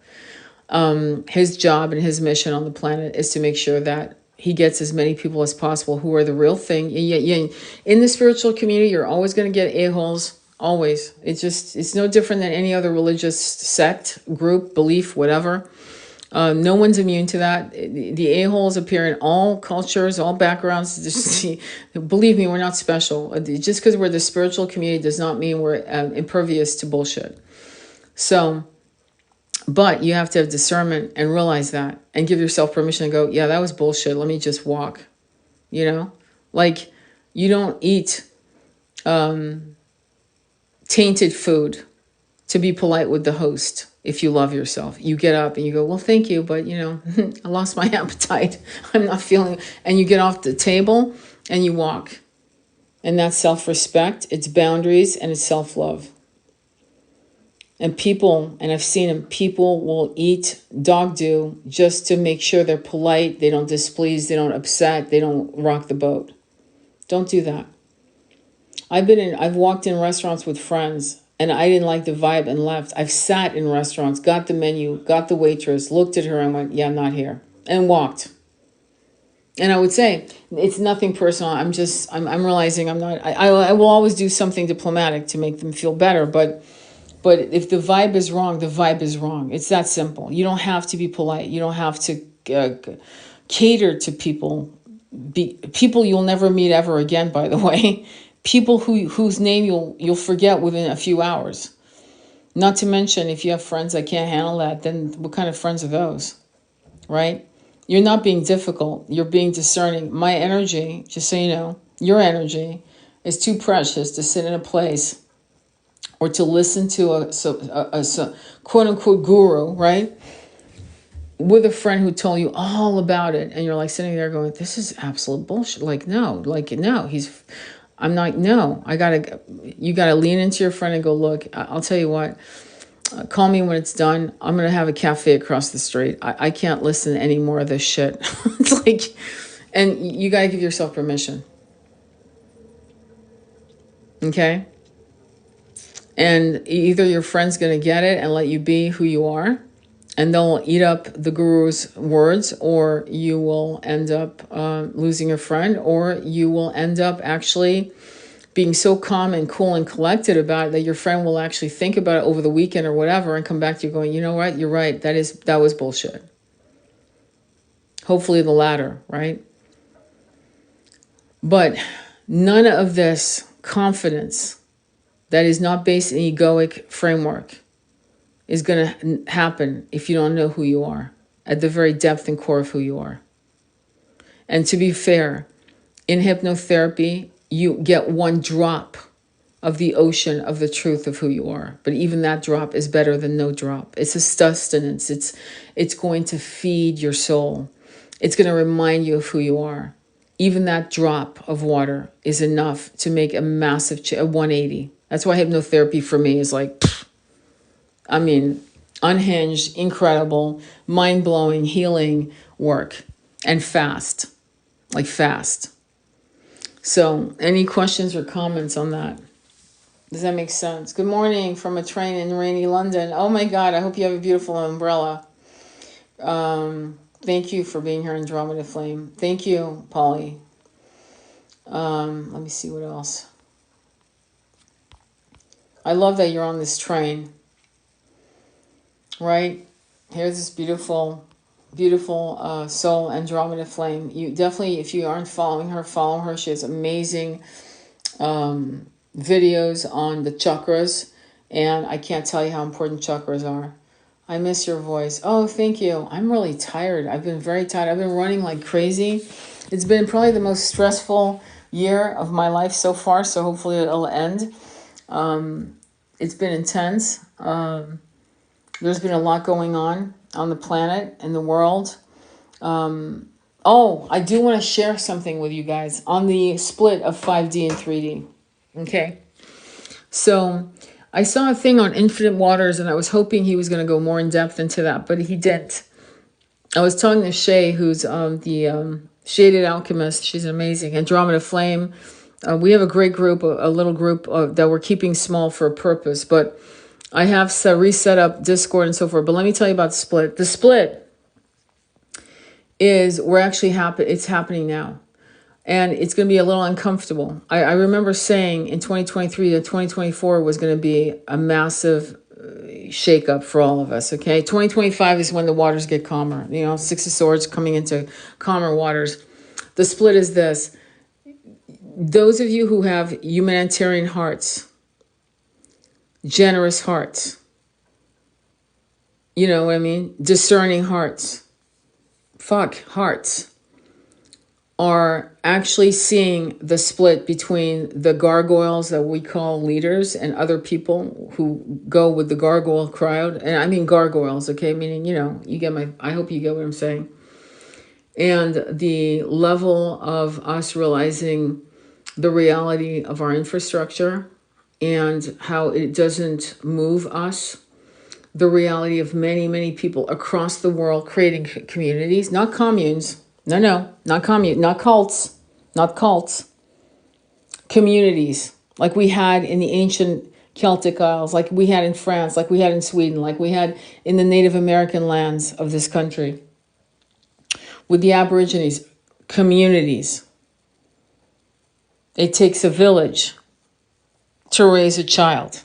His job and his mission on the planet is to make sure that he gets as many people as possible who are the real thing. In the spiritual community, you're always going to get a-holes. Always. It's no different than any other religious sect, group, belief, whatever. No one's immune to that. The a-holes appear in all cultures, all backgrounds. Believe me, we're not special. Just because we're the spiritual community does not mean we're impervious to bullshit. So, but you have to have discernment and realize that and give yourself permission to go, yeah, that was bullshit. Let me just walk. Like you don't eat tainted food to be polite with the host. If you love yourself, you get up and you go, well, thank you, but I lost my appetite. I'm not feeling, and you get off the table and you walk. And that's self-respect, it's boundaries, and it's self-love. And people, and I've seen them, people will eat dog do just to make sure they're polite, they don't displease, they don't upset, they don't rock the boat. Don't do that. I've walked in restaurants with friends and I didn't like the vibe and left. I've sat in restaurants, got the menu, got the waitress, looked at her and went, yeah, I'm not here, and walked. And I would say, it's nothing personal. I'm realizing I'm not, I will always do something diplomatic to make them feel better. But if the vibe is wrong, the vibe is wrong. It's that simple. You don't have to be polite. You don't have to cater to people. People you'll never meet ever again, by the way. People whose name you'll forget within a few hours. Not to mention, if you have friends that can't handle that, then what kind of friends are those, right? You're not being difficult. You're being discerning. My energy, just so you know, your energy is too precious to sit in a place or to listen to a quote-unquote guru, right? With a friend who told you all about it. And you're like sitting there going, this is absolute bullshit. No, you gotta lean into your friend and go, look, I'll tell you what, call me when it's done. I'm going to have a cafe across the street. I can't listen to any more of this shit. It's like, and you got to give yourself permission. Okay. And either your friend's going to get it and let you be who you are, and they'll eat up the guru's words, or you will end up losing your friend, or you will end up actually being so calm and cool and collected about it that your friend will actually think about it over the weekend or whatever and come back to you going, you know what, you're right, that was bullshit. Hopefully the latter, right? But none of this confidence that is not based in egoic framework is going to happen if you don't know who you are at the very depth and core of who you are. And to be fair, in hypnotherapy, you get one drop of the ocean of the truth of who you are. But even that drop is better than no drop. It's a sustenance. It's going to feed your soul. It's going to remind you of who you are. Even that drop of water is enough to make a massive a 180. That's why hypnotherapy for me is like, I mean, unhinged, incredible, mind-blowing, healing work, and fast, like fast. So any questions or comments on that? Does that make sense? Good morning from a train in rainy London. Oh my God, I hope you have a beautiful umbrella. Thank you for being here in Andromeda Flame. Thank you, Polly. Let me see what else. I love that you're on this train. Right? Here's this beautiful, beautiful soul, Andromeda Flame. You definitely, if you aren't following her, follow her. She has amazing videos on the chakras, and I can't tell you how important chakras are. I miss your voice. Oh, thank you. I'm really tired. I've been very tired. I've been running like crazy. It's been probably the most stressful year of my life so far, so hopefully it'll end. It's been intense. There's been a lot going on the planet and the world. Oh, I do want to share something with you guys on the split of 5D and 3D. Okay. So I saw a thing on Infinite Waters, and I was hoping he was going to go more in depth into that, but he didn't. I was talking to Shay, who's the Shaded Alchemist. She's amazing. Andromeda Flame. We have a great group, a little group that we're keeping small for a purpose, but I have reset up Discord and so forth. But let me tell you about the split. The split is it's happening now. And it's going to be a little uncomfortable. I remember saying in 2023 that 2024 was going to be a massive shakeup for all of us, okay? 2025 is when the waters get calmer. You know, Six of Swords coming into calmer waters. The split is this. Those of you who have humanitarian hearts, generous hearts, you know what I mean? Discerning hearts. Hearts are actually seeing the split between the gargoyles that we call leaders and other people who go with the gargoyle crowd. And I mean gargoyles, okay? Meaning, you know, I hope you get what I'm saying. And the level of us realizing the reality of our infrastructure and how it doesn't move us. The reality of many, many people across the world creating communities, not communes. No, not cults, not cults. Communities, like we had in the ancient Celtic Isles, like we had in France, like we had in Sweden, like we had in the Native American lands of this country. With the Aborigines, communities. It takes a village to raise a child.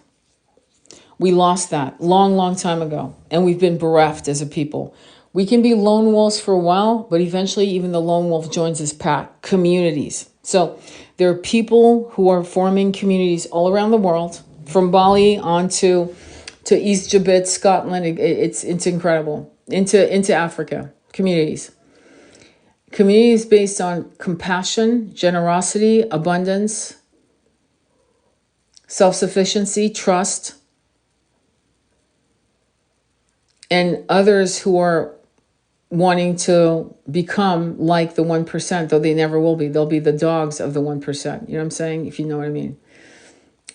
We lost that long, long time ago, and we've been bereft as a people. We can be lone wolves for a while, but eventually even the lone wolf joins his pack. Communities. So there are people who are forming communities all around the world, from Bali on to East Jabit, Scotland. It's incredible. Into Africa. Communities. Communities based on compassion, generosity, abundance, self-sufficiency, trust, and others who are wanting to become like the 1%, though they never will be. They'll be the dogs of the 1%. You know what I'm saying? If you know what I mean.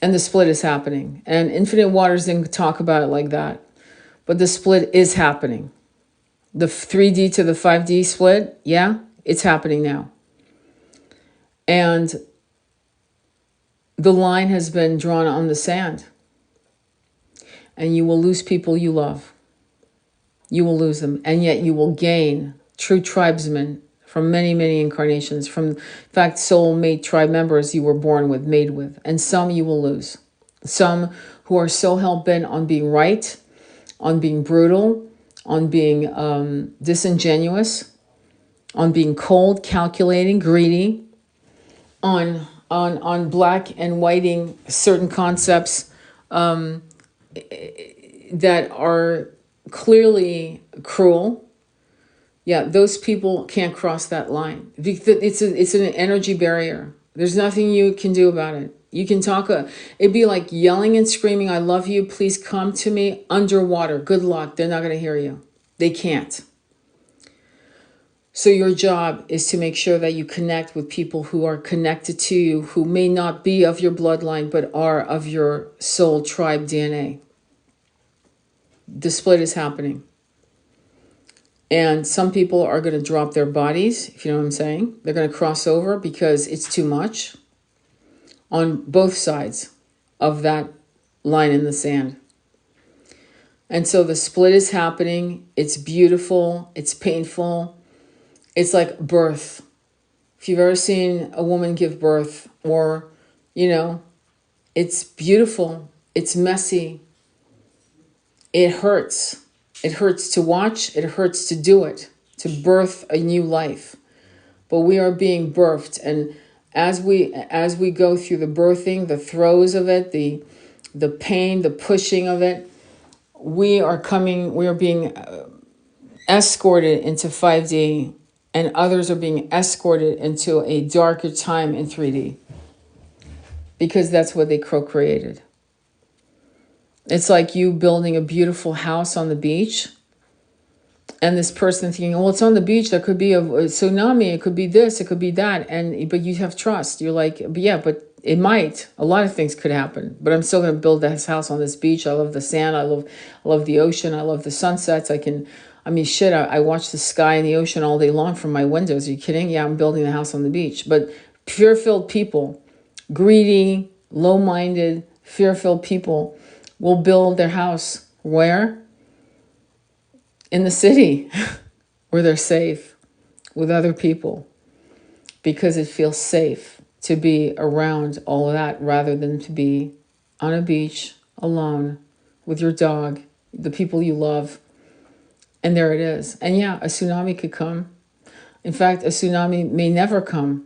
And the split is happening. And Infinite Waters didn't talk about it like that. But the split is happening. The 3D to the 5D split, yeah, it's happening now. And the line has been drawn on the sand. and you will lose people you love. You will lose them, and yet you will gain true tribesmen from many, many incarnations, from, in fact, soulmate tribe members you were born with, made with, and some you will lose. Some who are so hell-bent on being right, on being brutal, on being disingenuous, on being cold, calculating, greedy, on black and whiting certain concepts that are clearly cruel. Yeah, those people can't cross that line. It's an energy barrier. There's nothing you can do about it. You can talk, it'd be like yelling and screaming, I love you, please come to me, underwater. Good luck. They're not going to hear you. They can't. So your job is to make sure that you connect with people who are connected to you, who may not be of your bloodline, but are of your soul tribe DNA. The split is happening. And some people are going to drop their bodies, if you know what I'm saying. They're going to cross over because it's too much on both sides of that line in the sand. And so the split is happening. It's beautiful. It's painful. It's like birth. If you've ever seen a woman give birth, or, it's beautiful. It's messy. It hurts. It hurts to watch. It hurts to do it, to birth a new life. But we are being birthed. And as we go through the birthing, the throes of it, the pain, the pushing of it, we are being escorted into 5D, and others are being escorted into a darker time in 3D, because that's what they co-created. It's like you building a beautiful house on the beach, and this person thinking, well, it's on the beach, there could be a tsunami, it could be this, it could be that, but you have trust. You're like, but it might. A lot of things could happen, but I'm still going to build this house on this beach. I love the sand. I love the ocean. I love the sunsets. I watch the sky and the ocean all day long from my windows. Are you kidding? Yeah, I'm building the house on the beach. But fear-filled people, greedy, low-minded, fear-filled people will build their house where? In the city, where they're safe with other people, because it feels safe to be around all of that rather than to be on a beach alone with your dog, the people you love. And there it is. And yeah, a tsunami could come. In fact, a tsunami may never come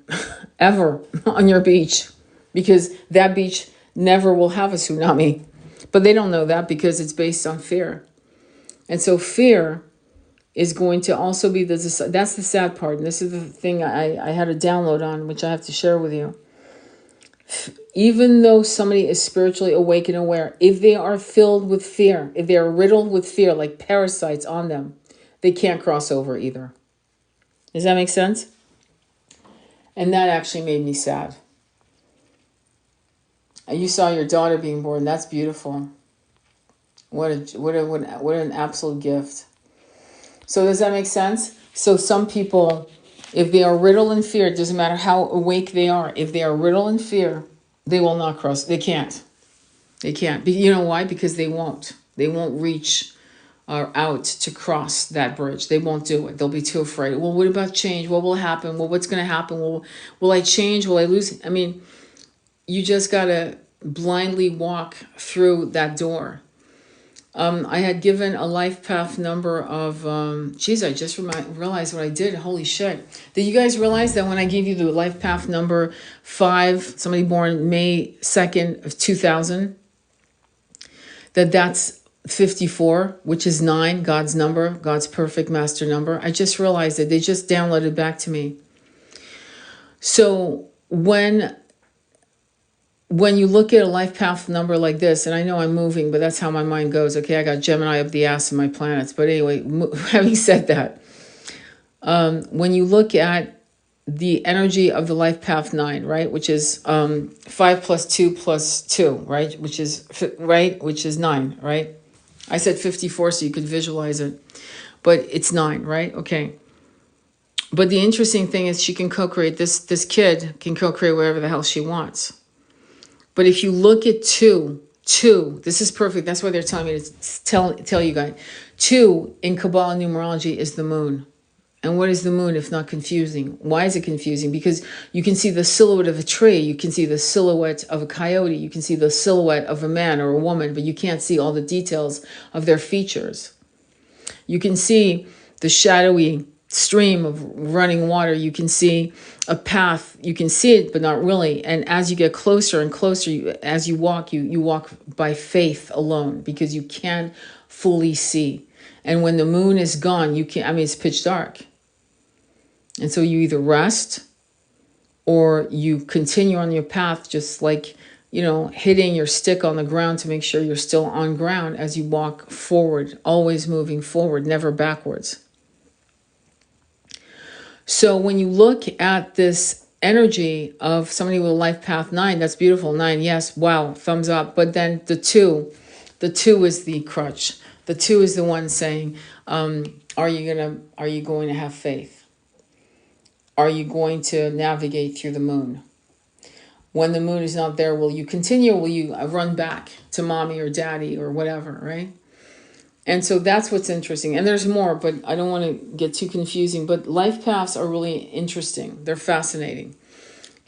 ever on your beach, because that beach never will have a tsunami. But they don't know that because it's based on fear. And so fear is going to also be that's the sad part. And this is the thing I had a download on, which I have to share with you. Even though somebody is spiritually awake and aware, if they are filled with fear, if they are riddled with fear, like parasites on them, they can't cross over either. Does that make sense? And that actually made me sad. You saw your daughter being born. That's beautiful. What an absolute gift. So does that make sense? So some people, if they are riddled in fear, it doesn't matter how awake they are. If they are riddled in fear, they will not cross. They can't. They can't. You know why? Because they won't. They won't reach out to cross that bridge. They won't do it. They'll be too afraid. Well, what about change? What will happen? Well, what's going to happen? Will I change? Will I lose? I mean, you just got to blindly walk through that door. I had given a life path number of, I just realized what I did. Holy shit. Did you guys realize that when I gave you the life path number 5, somebody born May 2nd of 2000, that's 54, which is 9, God's number, God's perfect master number. I just realized it. They just downloaded back to me. So when you look at a life path number like this, and I know I'm moving, but that's how my mind goes. Okay, I got Gemini up the ass in my planets. But anyway, having said that, when you look at the energy of the life path 9, right, which is 5 plus 2 plus 2, right, which is 9, right? I said 54 so you could visualize it, but it's 9, right? Okay. But the interesting thing is she can co-create, this kid can co-create whatever the hell she wants. But if you look at 2 2, this is perfect. That's why they're telling me to tell you guys. 2 in Kabbalah numerology is the moon. And what is the moon if not confusing? Why is it confusing? Because you can see the silhouette of a tree. You can see the silhouette of a coyote. You can see the silhouette of a man or a woman, but you can't see all the details of their features. You can see the shadowy stream of running water. You can see a path. You can see it, but not really. And as you get closer and closer, as you walk by faith alone, because you can't fully see. And when the moon is gone, you can't, I mean, it's pitch dark. And so you either rest or you continue on your path, just like, you know, hitting your stick on the ground to make sure you're still on ground as you walk forward, always moving forward, never backwards. So when you look at this energy of somebody with a life path 9, that's beautiful. 9, yes, wow, thumbs up. But then the 2 is the crutch. The 2 is the one saying, are you going to have faith? Are you going to navigate through the moon? When the moon is not there, will you continue or will you run back to mommy or daddy or whatever, right? And so that's what's interesting. And there's more, but I don't want to get too confusing. But life paths are really interesting. They're fascinating.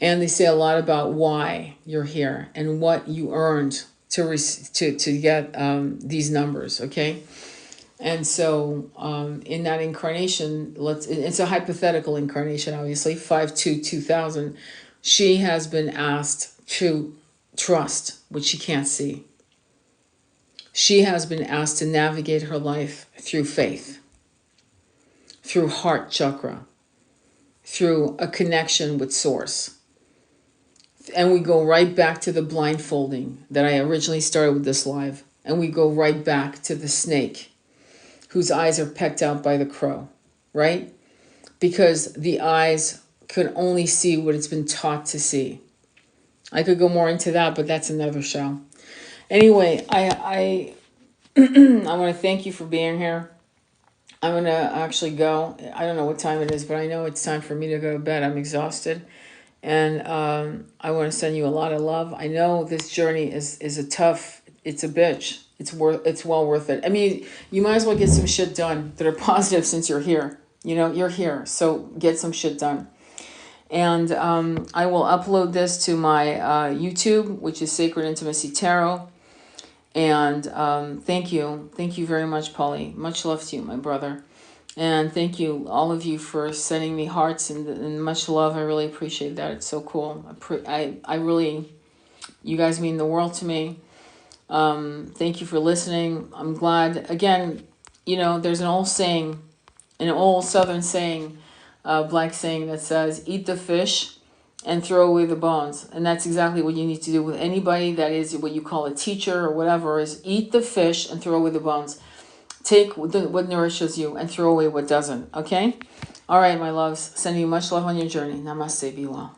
And they say a lot about why you're here and what you earned to get these numbers, okay? And so in that incarnation, it's a hypothetical incarnation, obviously, 5/2/2000, she has been asked to trust what she can't see. She has been asked to navigate her life through faith, through heart chakra, through a connection with source. And we go right back to the blindfolding that I originally started with this live. And we go right back to the snake whose eyes are pecked out by the crow, right? Because the eyes can only see what it's been taught to see. I could go more into that, but that's another show. Anyway, I want to thank you for being here. I'm going to actually go. I don't know what time it is, but I know it's time for me to go to bed. I'm exhausted. And I want to send you a lot of love. I know this journey is it's a bitch. It's well worth it. I mean, you might as well get some shit done that are positive since you're here. You know, you're here. So get some shit done. And I will upload this to my YouTube, which is Sacred Intimacy Tarot. And thank you. Thank you very much, Polly. Much love to you, my brother. And thank you, all of you, for sending me hearts and much love. I really appreciate that. It's so cool. I really, you guys mean the world to me. Thank you for listening. I'm glad. Again, you know, there's an old saying, an old Southern saying, black saying that says, eat the fish and throw away the bones. And that's exactly what you need to do with anybody that is what you call a teacher or whatever, is eat the fish and throw away the bones. Take what nourishes you and throw away what doesn't, okay? All right, my loves. Sending you much love on your journey. Namaste. Be well.